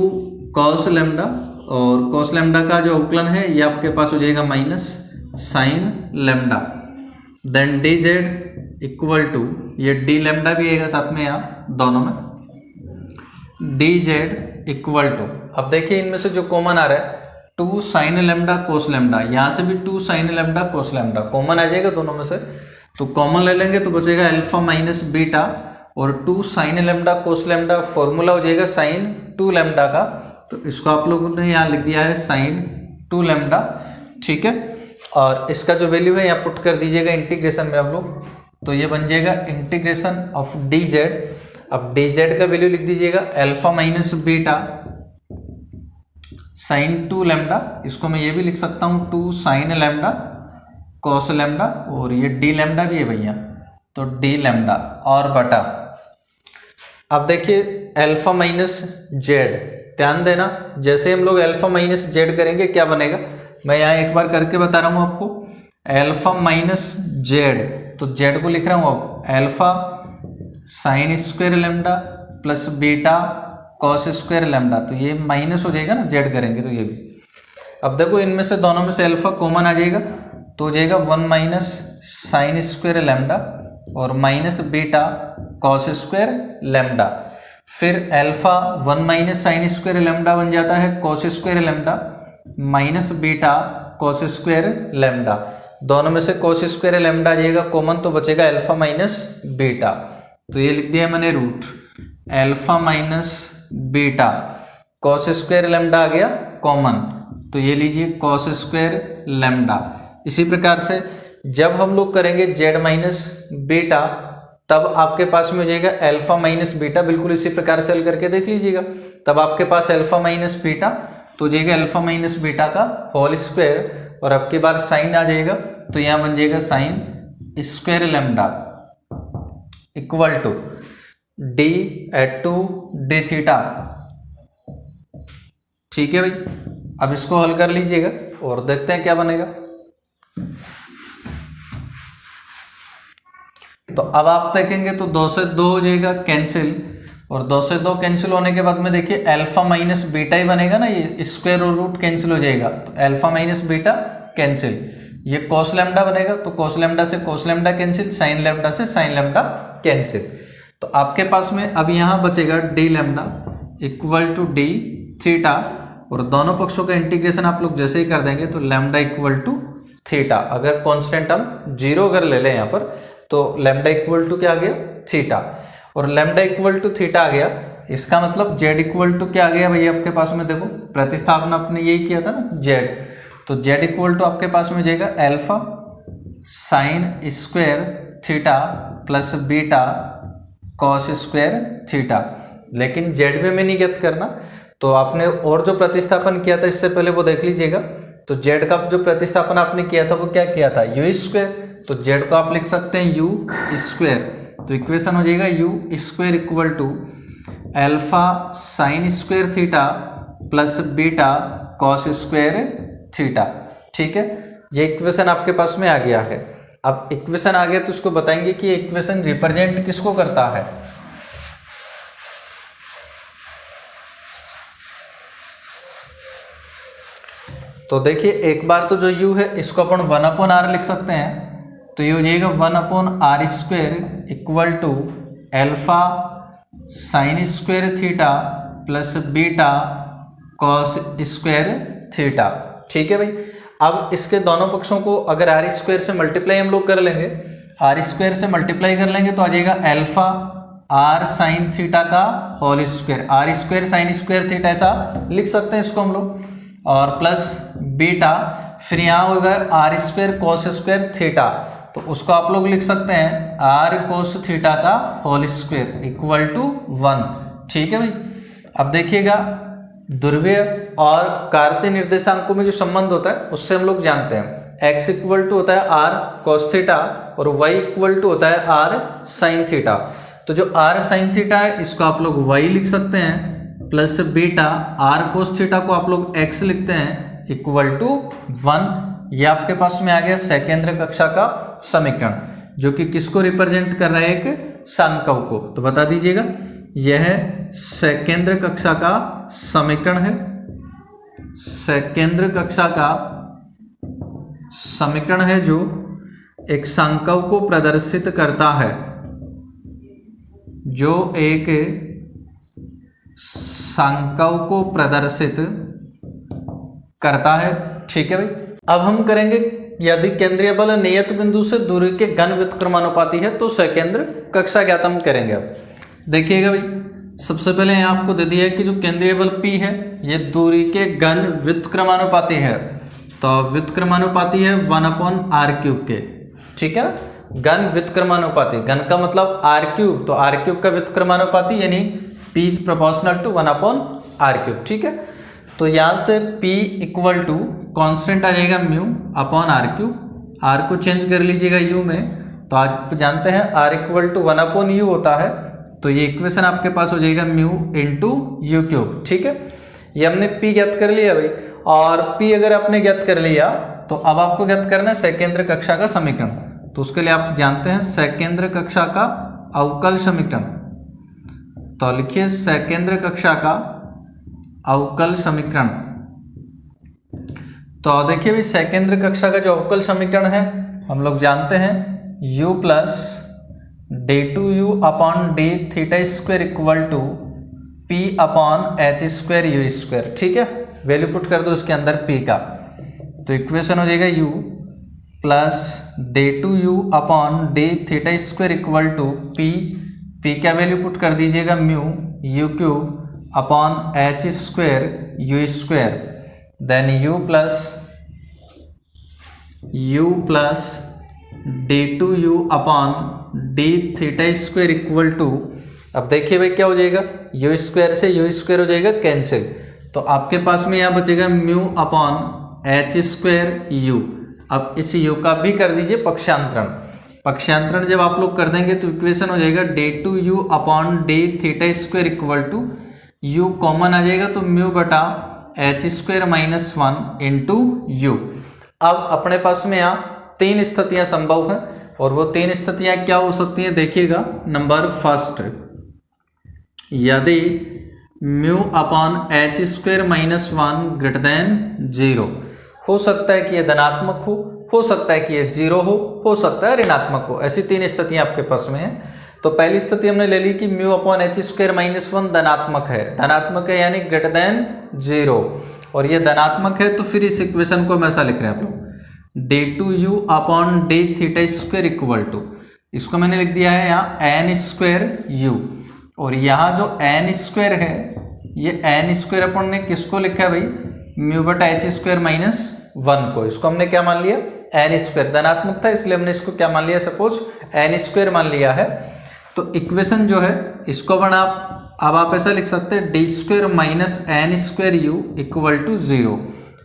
कॉस लैम्डा, और कॉस लैम्डा का जो अवकलन है ये आपके पास हो जाएगा minus sine lambda, then dz equal to, ये d लैम्डा भी आएगा साथ में यहाँ दोनों में, dz इक्वल टू, अब देखिए इनमें से जो कॉमन आ रहा है 2 साइन लैम्डा कोस लैम्डा, यहाँ से भी 2 साइन लैम्डा कोस लैम्डा कॉमन आ जाएगा दोनों में से, तो कॉमन ले लेंगे तो बचेगा अल्फा माइनस बीटा, और 2 साइन लैम्डा कोस लैम्डा फॉर्मूला हो जाएगा साइन 2 लैम्डा का, तो इसको आप लोगों ने यहाँ लिख दिया है साइन 2 लैम्डा, ठीक है। और इसका जो वैल्यू है यहाँ पुट कर दीजिएगा इंटीग्रेशन में आप लोग, तो ये बन जाएगा इंटीग्रेशन ऑफ dz। अब dz का वैल्यू लिख दीजिएगा alpha minus beta sine 2 lambda, इसको मैं ये भी लिख सकता हूँ 2 साइन लैम्डा कॉस लैम्डा, और ये d लैम्डा भी है भैया, तो d लैम्डा, और बटा, अब देखिए अल्फा माइनस जेड, ध्यान देना जैसे हम लोग अल्फा माइनस जेड करेंगे क्या बनेगा, मैं यहाँ एक बार करके बता रहा हूँ आपको, अल्फा माइनस जेड, तो जेड को लिख रहा हूँ अब alpha sign square lambda plus beta cos square lambda, तो ये माइनस हो जाएगा ना जेड करेंगे तो ये भी, अब देखो इनमें से दोनों में से अल्फा कॉमन आ जाएगा तो हो जाएगा 1 माइनस साइन स्क्वायर लैम्डा और minus beta cos square lambda. फिर alpha 1 minus sine square lambda बन जाता है cos square lambda minus beta cos square lambda. दोनों में से कॉस स्क्वायर लैम्डा आ जाएगा कॉमन तो बचेगा अल्फा माइनस बीटा। तो ये लिख दिया मैंने root alpha minus beta cos square lambda आ गया कॉमन तो ये लीजिए कॉस स्क्वायर लैम्डा। इसी प्रकार से जब हम लोग करेंगे z माइनस बीटा तब आपके पास में हो जाएगा अल्फा माइनस बीटा। बिल्कुल इसी प्रकार से हल करके देख लीजिएगा तब आपके पास अल्फा माइनस बीटा तो हो जाएगा अल्फा माइनस बीटा का होल स्क्वायर और अब की बार साइन आ जाएगा तो यहाँ बन जाएगा sine square lambda equal to d at two d theta. ठीक है भाई, अब इसको हल कर लीजिएगा और देखते हैं क्या बनेगा। तो अब आप देखेंगे तो 2 से 2 हो जाएगा कैंसिल और 2 से 2 कैंसिल होने के बाद में देखिए अल्फा माइनस बीटा ही बनेगा ना, ये स्क्वायर और रूट कैंसिल हो जाएगा तो अल्फा माइनस बीटा कैंसिल, ये कॉस लैम्डा बनेगा तो कॉस लैम्डा से cos lambda cancel, sine lambda से साइन लैम्डा कैंसिल। तो आपके पास में अब यहाँ बचेगा d lambda equal to d theta और दोनों पक्षों का इंटीग्रेशन आप लोग जैसे ही कर देंगे तो लैम्डा इक्वल टू थीटा। अगर कांस्टेंट हम 0 अगर ले लें यहाँ पर तो लैम्डा इक्वल टू क्या आ गया थीटा और लैम्डा इक्वल टू थीटा आ गया। इसका मतलब z इक्वल टू क्या आ गया भैया आपके पास में, देखो प्रतिस्थापन आपने यही किया था ना z, तो z इक्वल टू आपके पास में जाएगा alpha sign square theta plus beta cos square theta. लेकिन z में नहीं ज्ञात करना तो आपने और जो प्रतिस्थापन किया था इससे पहले वो देख लीजिएगा। तो z का जो प्रतिस्थापन आपने किया था वो क्या किया था यू स्क्वायर, तो z को आप लिख सकते हैं यू स्क्वायर। तो इक्वेशन हो जाएगा u square equal to alpha sign square theta plus beta cos square theta. ठीक है, ये इक्वेशन आपके पास में आ गया है। अब इक्वेशन आ गया तो उसको बताएंगे कि ये इक्वेशन रिप्रेजेंट किसको करता है। तो देखिए एक बार तो जो u है इसको अपन 1/r लिख सकते हैं तो ये हो जाएगा 1/r square equal to alpha sign square theta plus beta cos square theta. ठीक है भाई, अब इसके दोनों पक्षों को अगर r स्क्वायर से मल्टीप्लाई हम लोग कर लेंगे, r स्क्वायर से मल्टीप्लाई कर लेंगे तो आ जाएगा अल्फा r साइन थीटा का whole square, r square sine square theta ऐसा लिख सकते हैं इसको हम लोग, और प्लस बीटा फिर यहाँ होगा r square cos square theta तो उसको आप लोग लिख सकते हैं आर कोस थीटा का होल स्क्वायर इक्वल टू 1। ठीक है भाई, अब देखिएगा ध्रुवीय और कार्तीय निर्देशांकों में जो संबंध होता है उससे हम लोग जानते हैं x इक्वल टू होता है आर कोस थीटा और y इक्वल टू होता है आर साइन थीटा। तो जो आर साइन थीटा है इसको आप लोग y लिख सकते हैं plus beta r cos theta को आप लोग x लिखते हैं इक्वल टू 1। ये आपके पास में आ गया सेकेंद्र कक्षा का समीकरण जो कि किसको रिप्रेजेंट कर रहा है एक सांकव को। तो बता दीजिएगा यह सेकेंद्र कक्षा का समीकरण है, सेकेंद्र कक्षा का समीकरण है जो एक सांकव को प्रदर्शित करता है, जो एक सांकव को प्रदर्शित करता है। ठीक है भाई, अब हम करेंगे यदि केंद्रीय बल नियत बिंदु से दूरी के घन व्युत्क्रमानुपाती है तो सेकेंद्र कक्षा ज्ञात हम करेंगे। अब देखिएगा भाई, सबसे पहले यहाँ आपको दे दिया है कि जो केंद्रीय बल P है ये दूरी के घन व्युत्क्रमानुपाती है, तो व्युत्क्रमानुपाती है 1/r³ के। ठीक है ना, घन व्युत्क्रमानुपाती, घन का मतलब r³, तो r³ का व्युत्क्रमानुपाती यानी P is proportional to 1/r³। ठीक है, तो यहाँ से P इक्वल टू कॉन्स्टेंट आ जाएगा μ/r³, r को चेंज कर लीजिएगा u में, तो आप जानते हैं r इक्वल टू 1/u होता है, तो ये इक्वेशन आपके पास हो जाएगा μ × u³। ठीक है, ये हमने P ज्ञात कर लिया भाई, और P अगर आपने ज्ञात कर लिया तो अब आपको ज्ञात करना है सेकेंद्र कक्षा का समीकरण। तो उसके लिए आप जानते हैं सेकेंद्र कक्षा का अवकल समीकरण, तो लिखिए सेकेंद्र कक्षा का अवकल समीकरण। तो देखिए भाई सेकेंद्र कक्षा का जो अवकल समीकरण है हम लोग जानते हैं u plus d two u upon d theta square equal to p upon h square u square. ठीक है, वैल्यू पुट कर दो उसके अंदर p का, तो इक्वेशन हो जाएगा u plus d two u upon d theta square equal to p का वैल्यू पुट कर दीजिएगा mu u cube upon h square u square, then u plus d two u upon d theta square equal to, अब देखिए भाई क्या हो जाएगा, u square से यू स्क्वायर हो जाएगा कैंसिल, तो आपके पास में यहाँ बचेगा mu upon h square u. अब इस यू का भी कर दीजिए पक्षांतरण जब आप लोग कर देंगे तो इक्वेशन हो जाएगा d two u upon d theta square equal to u common आ जाएगा तो म्यू बटा h square minus 1 into u. अब अपने पास में यहाँ तीन स्थितियां संभव हैं और वो तीन स्थितियां क्या हो सकती हैं देखिएगा। नंबर फर्स्ट, यदि mu upon h square minus 1 greater than 0, हो सकता है कि ये धनात्मक हो सकता है कि ये 0 हो सकता है ऋणात्मक हो, ऐसी तीन स्थितियां आपके पास में है। तो पहली स्थिति हमने ले ली कि mu upon h square minus 1 धनात्मक है यानी ग्रेटर देन 0, और ये धनात्मक है तो फिर इस इक्वेशन को हम ऐसा लिख रहे हैं आप लोग d two u upon d theta square equal to, इसको मैंने लिख दिया है यहाँ एन स्क्वायर यू, और यहाँ जो एन स्क्वायर है ये एन स्क्वायर अपन ने किसको लिखा है भाई, म्यू बटा एच स्क्वायर माइनस 1 को, इसको हमने क्या मान लिया एन स्क्वायर, धनात्मक था इसलिए हमने इसको क्या मान लिया, सपोज एन स्क्वायर मान लिया है। तो इक्वेशन जो है इसको बना अब आप ऐसा लिख सकते हैं d square minus n square u equal to 0,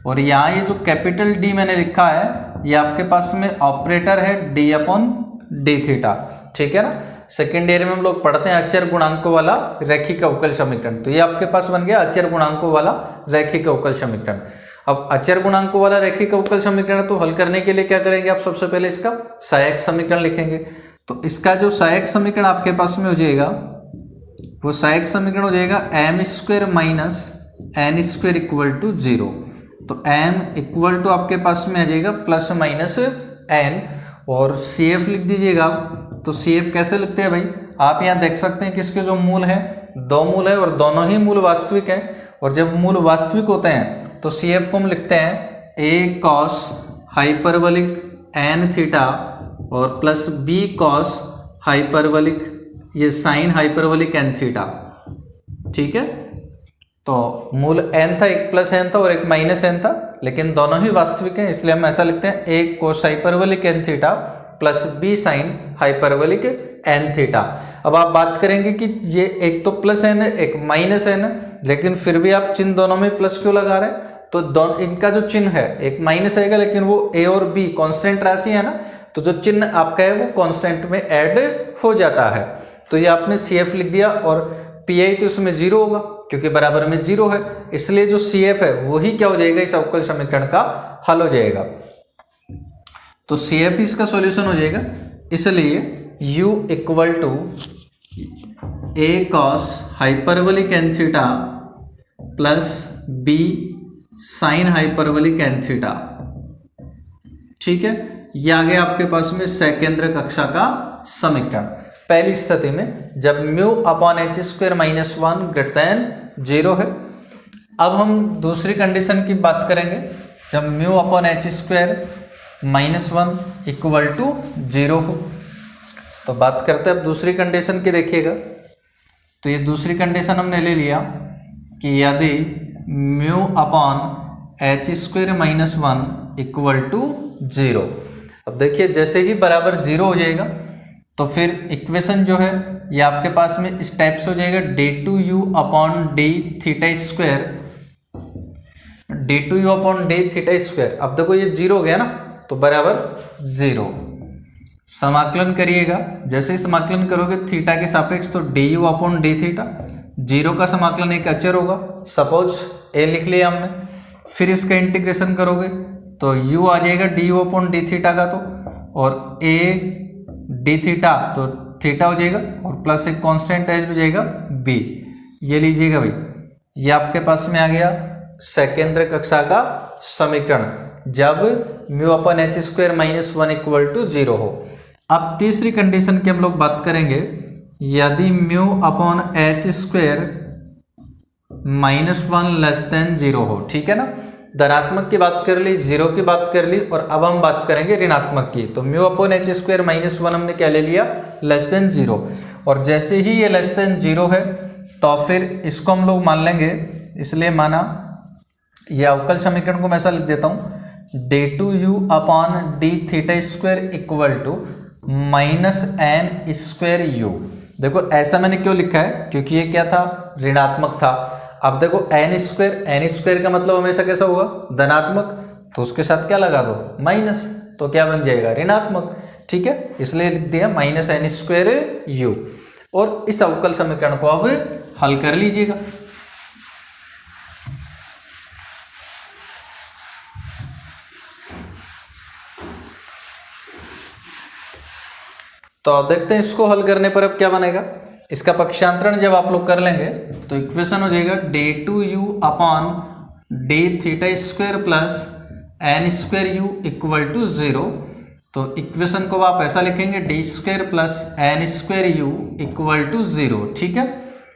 और यहाँ ये जो कैपिटल डी मैंने लिखा है ये आपके पास में ऑपरेटर है डी अपॉन डी थीटा। ठीक है ना, सेकेंड ईयर में हम लोग पढ़ते हैं अचर गुणांकों वाला रैखिक अवकल समीकरण, तो ये आपके पास बन गया अचर गुणांकों वाला रैखिक अवकल समीकरण। अब अचर गुणांकों वाला रैखिक अवकल समीकरण तो हल करने के लिए क्या करेंगे आप, सबसे पहले इसका सहायक समीकरण लिखेंगे। तो इसका जो सहायक समीकरण आपके पास में हो जाएगा वो सहायक समीकरण हो जाएगा m square minus n square equal to 0, तो एम इक्वल टू आपके पास में आ जाएगा प्लस माइनस एन, और सी एफ लिख दीजिएगा। तो सी एफ कैसे लिखते हैं भाई, आप यहाँ देख सकते हैं कि इसके जो मूल हैं 2 मूल है और दोनों ही मूल वास्तविक हैं, और जब मूल वास्तविक होते हैं तो सी एफ को हम लिखते हैं ए कॉस हाइपरबोलिक एन थीटा और प्लस बी कॉस हाइपरबोलिक ये साइन हाइपरबोलिक एन थीटा। ठीक है, तो मूल एन था, एक प्लस एन था और एक माइनस एन था, लेकिन दोनों ही वास्तविक हैं इसलिए हम ऐसा लिखते हैं a cos hyperbolic n theta plus b sine hyperbolic n theta. अब आप बात करेंगे कि ये एक तो प्लस एन है एक माइनस एन है, लेकिन फिर भी आप चिन्ह दोनों में प्लस क्यों लगा रहे हैं, तो दोनों इनका जो चिन्ह है एक माइनस आएगा लेकिन वो ए और बी कांस्टेंट राशि है ना, तो जो चिन्ह आपका है वो कांस्टेंट में ऐड हो जाता है। तो ये आपने सी एफ लिख दिया, और पी आई तो इसमें 0 होगा क्योंकि बराबर में 0 है, इसलिए जो सी एफ है वही क्या हो जाएगा, इस अवकल समीकरण का हल हो जाएगा। तो सी एफ इसका सॉल्यूशन हो जाएगा, इसलिए u equal to a cos hyperbolic n theta plus b sine hyperbolic n theta. ठीक है, ये आ गया आपके पास में सेकेंद्र कक्षा का समीकरण। पहली स्थिति में जब mu upon h square minus 1 greater than 0 है। अब हम दूसरी कंडीशन की बात करेंगे, जब mu upon h square minus 1 equal to 0 हो। तो बात करते हैं अब दूसरी कंडीशन की, देखिएगा। तो ये दूसरी कंडीशन हमने ले लिया कि यदि mu upon h square minus 1 equal to 0। अब देखिए जैसे ही बराबर 0 हो जाएगा तो फिर इक्वेशन जो है ये आपके पास में इस टाइप से हो जाएगा d two u upon d theta square, d two u upon d theta square. अब देखो ये 0 हो गया ना, तो बराबर 0। समाकलन करिएगा, जैसे ही समाकलन करोगे थीटा के सापेक्ष तो d u upon d theta, 0 का समाकलन एक अचर होगा, सपोज ए लिख लिया हमने। फिर इसका इंटीग्रेशन करोगे तो u आ जाएगा d u upon d theta का, तो और a डी थीटा तो थीटा हो जाएगा और प्लस एक कांस्टेंट एच हो जाएगा b। ये लीजिएगा भाई, ये आपके पास में आ गया सेकेंद्र कक्षा का समीकरण जब mu upon h square minus 1 equal to 0 हो। अब तीसरी कंडीशन की हम लोग बात करेंगे, यदि mu upon h square minus 1 less than 0 हो। ठीक है ना, धनात्मक की बात कर ली, जीरो की बात कर ली, और अब हम बात करेंगे ऋणात्मक की। तो mu upon h square minus 1 हमने क्या ले लिया, लेस देन 0। और जैसे ही ये लेस देन 0 है तो फिर इसको हम लोग मान लेंगे, इसलिए माना ये अवकल समीकरण को मैं ऐसा लिख देता हूं, d two u upon d theta square equal to minus n square u. देखो ऐसा मैंने क्यों लिखा है, क्योंकि ये क्या था, ऋणात्मक था। अब देखो एन स्क्वायर का मतलब हमेशा कैसा होगा, धनात्मक, तो उसके साथ क्या लगा दो, माइनस, तो क्या बन जाएगा, ऋणात्मक। ठीक है, इसलिए लिख दिया माइनस एन स्क्वायर यू। और इस अवकल समीकरण को अब हल कर लीजिएगा। तो देखते हैं इसको हल करने पर अब क्या बनेगा। इसका पक्षांतरण जब आप लोग कर लेंगे तो इक्वेशन हो जाएगा d two u upon d theta square plus n square u equal to 0। तो इक्वेशन को आप ऐसा लिखेंगे, d square plus n square u equal to 0। ठीक है,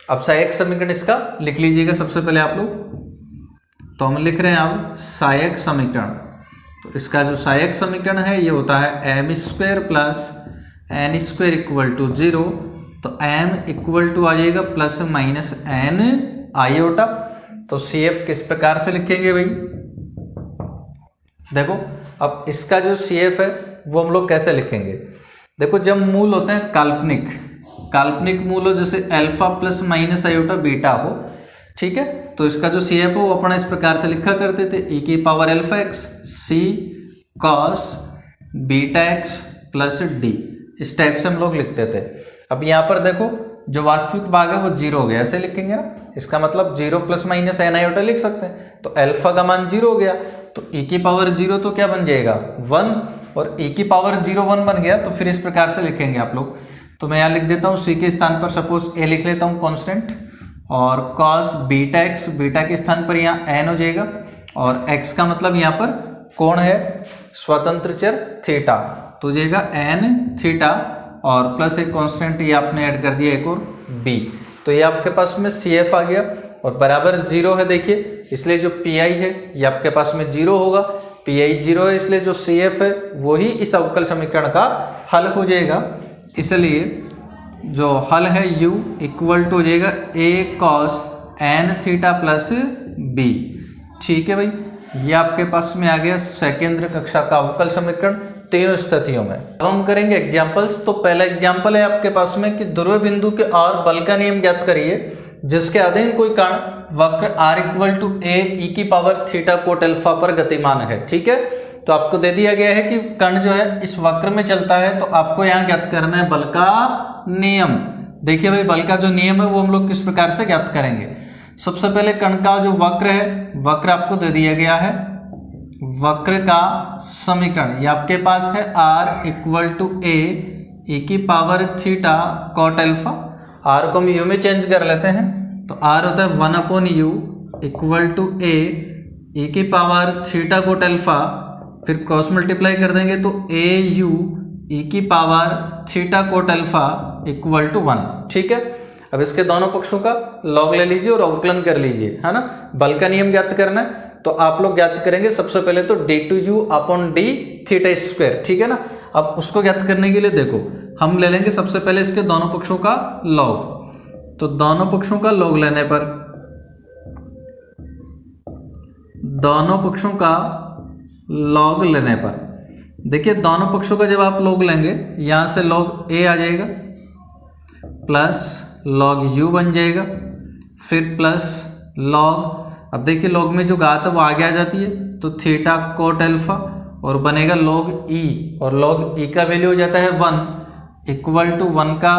अब सहायक समीकरण इसका लिख लीजिएगा सबसे पहले आप लोग। तो हम लिख रहे हैं अब सहायक समीकरण। तो इसका जो सहायक समीकरण है ये होता है m square plus n square equal to 0। तो m इक्वल टू आ जाएगा प्लस माइनस एन आयोटा। तो सी एफ किस प्रकार से लिखेंगे भाई, देखो अब इसका जो सी एफ है वो हम लोग कैसे लिखेंगे। देखो जब मूल होते हैं काल्पनिक मूल हो, जैसे alpha plus minus iota beta हो, ठीक है, तो इसका जो सी एफ है वो अपना इस प्रकार से लिखा करते थे, e की power alpha x c cos beta x plus d, इस टाइप से हम लोग लिखते थे। अब यहाँ पर देखो जो वास्तविक भाग है वो 0 हो गया, ऐसे लिखेंगे ना, इसका मतलब 0 प्लस माइनस एन आयोटा लिख सकते हैं। तो अल्फा का मान 0 हो गया, तो e की पावर 0 तो क्या बन जाएगा 1, और e की पावर 0 1 बन गया, तो फिर इस प्रकार से लिखेंगे आप लोग। तो मैं यहाँ लिख देता हूँ c के स्थान पर सपोज a लिख लेता हूँ कांस्टेंट, और cos बीटा एक्स, बीटा के स्थान पर यहाँ n हो जाएगा, और x का मतलब यहाँ पर कोण है, स्वतंत्र चर थीटा, तो जाएगा n थीटा, और प्लस एक कांस्टेंट ये आपने ऐड कर दिया एक और b। तो ये आपके पास में सी एफ आ गया, और बराबर 0 है, देखिए इसलिए जो पी आई है ये आपके पास में 0 होगा, पी आई 0 है, इसलिए जो सी एफ है वही इस अवकल समीकरण का हल हो जाएगा। इसलिए जो हल है u इक्वल टू हो जाएगा a cos n theta plus b। ठीक है भाई, ये आपके पास में आ गया सेकेंद्र कक्षा का अवकल समीकरण तीनों स्थितियों में। अब हम करेंगे एग्जांपल्स। तो पहला एग्जांपल है आपके पास में कि ध्रुव बिंदु के और बल का नियम ज्ञात करिए जिसके अधीन कोई कण वक्र r equal to a e की पावर थीटा कोट अल्फा पर गतिमान है। ठीक है, तो आपको दे दिया गया है कि कण जो है इस वक्र में चलता है, तो आपको यहाँ ज्ञात करना है बल का नियम। देखिए भाई, बल का जो नियम है वो हम लोग किस प्रकार से ज्ञात करेंगे। सबसे पहले कण का जो वक्र है, वक्र आपको दे दिया गया है, वक्र का समीकरण ये आपके पास है r equal to a e की power theta cot alpha. r को हम u में चेंज कर लेते हैं, तो r होता है 1 upon u equal to a e की पावर थीटा कोट अल्फा, फिर क्रॉस मल्टीप्लाई कर देंगे तो a u e की power theta cot alpha equal to 1। ठीक है, अब इसके दोनों पक्षों का लॉग ले लीजिए और अवकलन कर लीजिए, है ना। बल का नियम ज्ञात करना है, तो आप लोग ज्ञात करेंगे सबसे पहले तो d two u upon d theta square. ठीक है ना, अब उसको ज्ञात करने के लिए देखो हम ले लेंगे सबसे पहले इसके दोनों पक्षों का लॉग। तो दोनों पक्षों का लॉग लेने पर, दोनों पक्षों का लॉग लेने पर देखिए दोनों पक्षों का जब आप लॉग लेंगे, यहां से लॉग a आ जाएगा प्लस लॉग u बन जाएगा, फिर प्लस लॉग, अब देखिए लॉग में जो घात है वो आगे आ जाती है, तो थीटा कोट अल्फा, और बनेगा लॉग e, और लॉग e का वैल्यू हो जाता है 1 इक्वल टू 1 का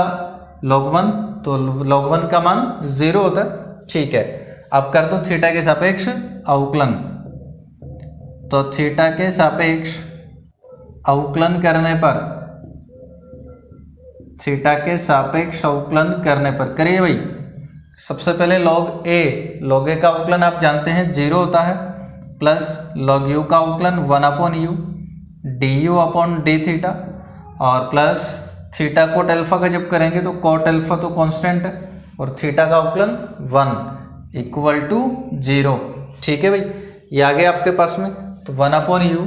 लॉग 1, तो लॉग 1 का मान 0 होता है। ठीक है, अब कर दो थीटा के सापेक्ष अवकलन। तो थीटा के सापेक्ष अवकलन करने पर, थीटा के सापेक्ष अवकलन करने पर करिए भाई, सबसे पहले log a का अवकलन आप जानते हैं 0 होता है, प्लस log u का अवकलन 1/u du upon d theta, और प्लस थीटा कोट अल्फा का जब करेंगे तो कोट अल्फा तो कांस्टेंट है और थीटा का अवकलन 1 इक्वल टू 0। ठीक है भाई, ये आ गया आपके पास में। तो 1/u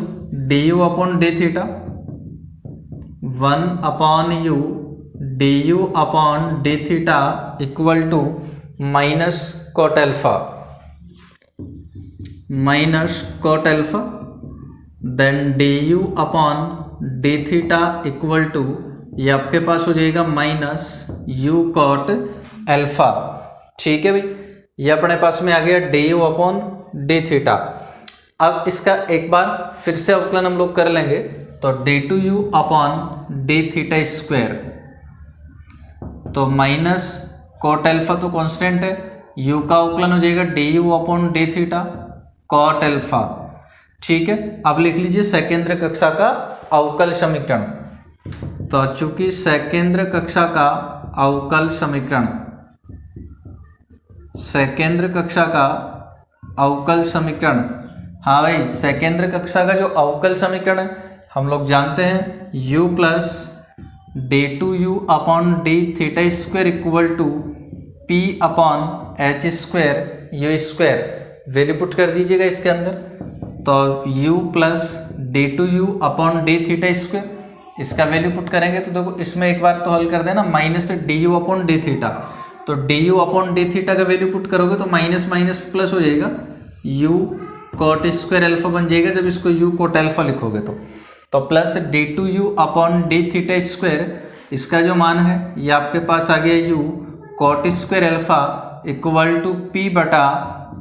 du upon d theta, 1/u du upon d theta equal to minus cot alpha then du upon d theta equal to, ये आपके पास हो जाएगा माइनस u कॉट अल्फा। ठीक है भाई, ये अपने पास में आ गया du अपॉन डी थीटा। अब इसका एक बार फिर से अवकलन हम लोग कर लेंगे, तो d2u upon d theta square, तो माइनस कॉट अल्फा तो कांस्टेंट है, u का अवकलन हो जाएगा du upon d theta cot alpha. ठीक है, अब लिख लीजिए सेकेंद्र कक्षा का अवकल समीकरण। तो चूंकि सेकेंद्र कक्षा का अवकल समीकरण, सेकेंद्र कक्षा का अवकल समीकरण, हाँ भाई सेकेंद्र कक्षा का जो अवकल समीकरण है हम लोग जानते हैं u plus d2u upon d theta square equal to p upon h square u square. Value put कर दीजिएगा इसके अंदर, तो u plus d2u upon d theta square, इसका वैल्यू पुट करेंगे तो देखो इसमें एक बार तो हल कर देना, माइनस से du अपॉन डी थीटा, तो du अपॉन डी थीटा का वैल्यू पुट करोगे तो माइनस माइनस प्लस हो जाएगा, u कॉट स्क्वायर अल्फा बन जाएगा जब इसको u कोट अल्फा लिखोगे तो plus d2u upon d theta square, इसका जो मान है ये आपके पास आ गया u cot square alpha equal to p बटा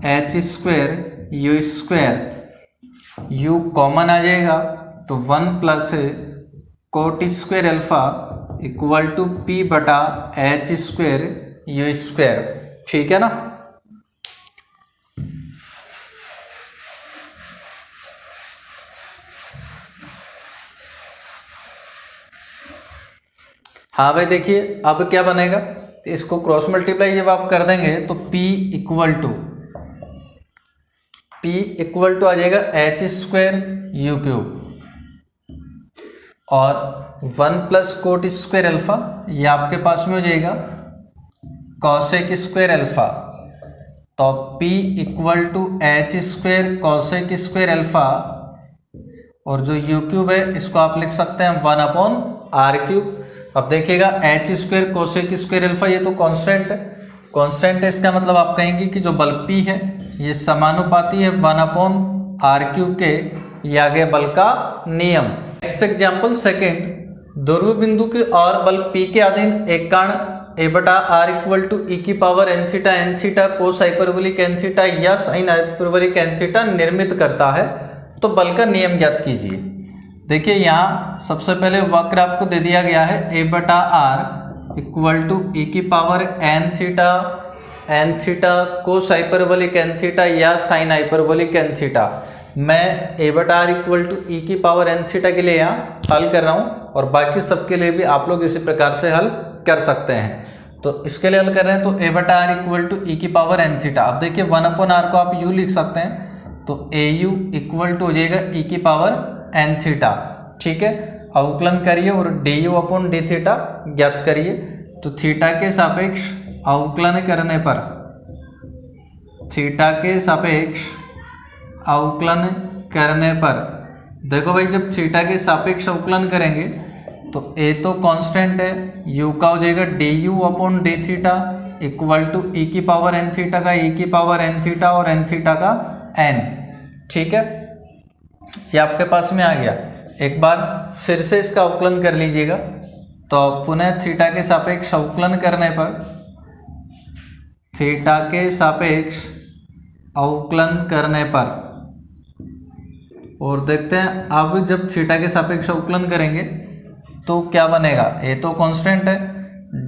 h square u square, u common आ जाएगा तो 1 plus cot square alpha equal to p बटा एच स्क्वायर यू स्क्वायर। ठीक है ना। हाँ भाई देखिए अब क्या बनेगा, तो इसको क्रॉस मल्टीप्लाई जब आप कर देंगे तो p इक्वल टू आ जाएगा एच स्क्वायर यू क्यूब, और 1 प्लस कोट स्क्वायर अल्फा ये आपके पास में हो जाएगा कॉसेक स्क्वायर अल्फा, तो p equal to h square cosec square alpha, और जो यू क्यूब है इसको आप लिख सकते हैं 1 अपॉन आर क्यूब। अब देखिएगा h square cosec square alpha ये तो कांस्टेंट है, कांस्टेंट है इसका मतलब आप कहेंगे कि जो बल P है ये समानुपाती है 1 अपॉन आर क्यूब के, ये आ गया बल का नियम। नेक्स्ट एग्जाम्पल सेकेंड, ध्रुव बिंदु के और बल P के अधीन एक कण a बटा आर इक्वल टू ई की power n theta cos hyperbolic n theta या साइन हाइपरबोलिक एन थीटा निर्मित करता है, तो बल का नियम ज्ञात कीजिए। देखिए यहाँ सबसे पहले वक्र आपको दे दिया गया है a बटा आर इक्वल टू ई की power n theta cos hyperbolic n theta या साइन हाइपरबोलिक एन थीटा। मैं a बटा आर इक्वल टू ई की पावर एन थीटा के लिए यहाँ हल कर रहा हूँ, और बाकी सबके लिए भी आप लोग इसी प्रकार से हल कर सकते हैं। तो इसके लिए हल कर रहे हैं तो a बटा आर इक्वल टू ई की पावर एन थीटा। अब देखिए 1 अपॉन आर को आप u लिख सकते हैं, तो au इक्वल टू हो जाएगा ई की पावर एन थीटा। ठीक है, अवकलन करिए और du अपॉन डी थीटा ज्ञात करिए। तो थीटा के सापेक्ष अवकलन करने पर, थीटा के सापेक्ष अवकलन करने पर, देखो भाई जब थीटा के सापेक्ष अवकलन करेंगे तो a तो कांस्टेंट है, u का हो जाएगा du upon d theta equal to e की पावर एन थीटा का ई की पावर एन थीटा और एन थीटा का n। ठीक है, ये आपके पास में आ गया। एक बार फिर से इसका अवकलन कर लीजिएगा, तो पुनः थीटा के सापेक्ष अवकलन करने पर, थीटा के सापेक्ष अवकलन करने पर, और देखते हैं अब जब थीटा के सापेक्ष अवकलन करेंगे तो क्या बनेगा। ए तो कांस्टेंट है,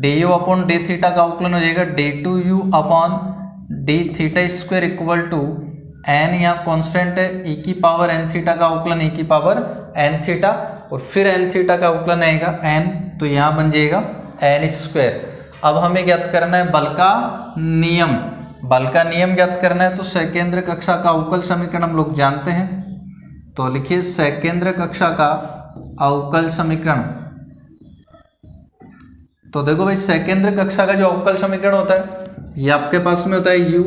du अपॉन डी थीटा का अवकलन हो जाएगा d2u upon d theta square equal to n, यहाँ कांस्टेंट है, e की पावर एन थीटा का अवकलन e की पावर एन थीटा, और फिर एन थीटा का अवकलन आएगा n, तो यहाँ बन जाएगा n स्क्वायर। अब हमें ज्ञात करना है बल का नियम। बल का नियम ज्ञात करना है तो सेकेंद्र कक्षा का अवकल समीकरण हम लोग जानते हैं। तो लिखिए सेकेंद्र कक्षा का अवकल समीकरण। तो देखो भाई सेकेंद्र कक्षा का जो अवकल समीकरण होता है ये आपके पास में होता है u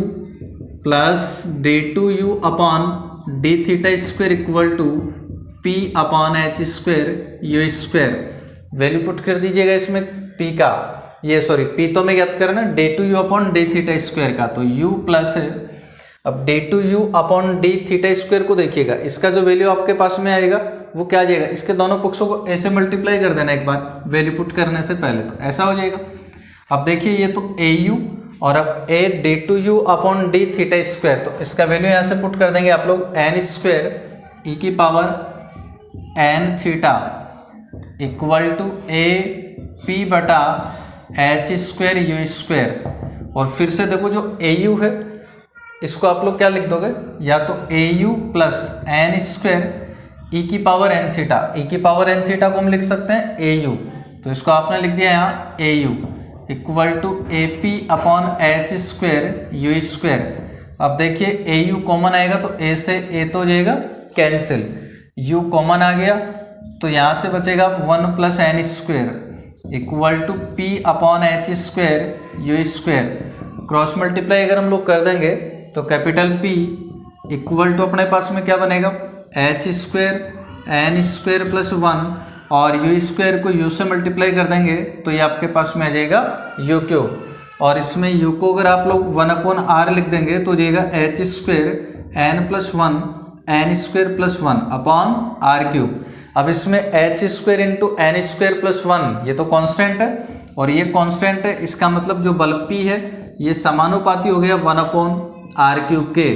plus d2u upon d theta square equal to p upon h square u square. Value put कर दीजिएगा इसमें p का, ये सॉरी p तो हमें ज्ञात करना है d2u upon d theta square का, तो u प्लस है। अब d2u upon d theta square को देखिएगा, इसका जो वैल्यू आपके पास में आएगा वो क्या आ जाएगा, इसके दोनों पक्षों को ऐसे मल्टीप्लाई कर देना एक बार वैल्यू पुट करने से पहले, तो ऐसा हो जाएगा। अब देखिए ये तो au और अब a d2u upon d theta square, तो इसका वैल्यू यहाँ से पुट कर देंगे आप लोग n स्क्वायर e की power n theta equal to a p बटा एच स्क्वायर यू स्क्वायर। और फिर से देखो जो au है इसको आप लोग क्या लिख दोगे, या तो au प्लस एन स्क्वायर ई की पावर एन थीटा, ई की पावर एन थीटा को हम लिख सकते हैं au, तो इसको आपने लिख दिया यहाँ au equal to a p upon h square u square. अब देखिए au कॉमन आएगा तो a से a तो हो जाएगा कैंसिल, u कॉमन आ गया तो यहाँ से बचेगा 1 plus n square equal to p upon h square u square. Cross multiply अगर हम लोग कर देंगे तो कैपिटल P इक्वल टू अपने पास में क्या बनेगा, h square n square plus 1 और यू स्क्वायर को u से मल्टीप्लाई कर देंगे तो ये आपके पास में आ जाएगा u क्यूब, और इसमें u को अगर आप लोग 1 अपॉन r लिख देंगे तो हो जाएगा h square n plus 1 n square plus 1 upon r cube. अब इसमें h square into n square plus 1 ये तो कांस्टेंट है और ये कांस्टेंट है, इसका मतलब जो बल P है ये समानुपाती हो गया 1 अपॉन r क्यूब के।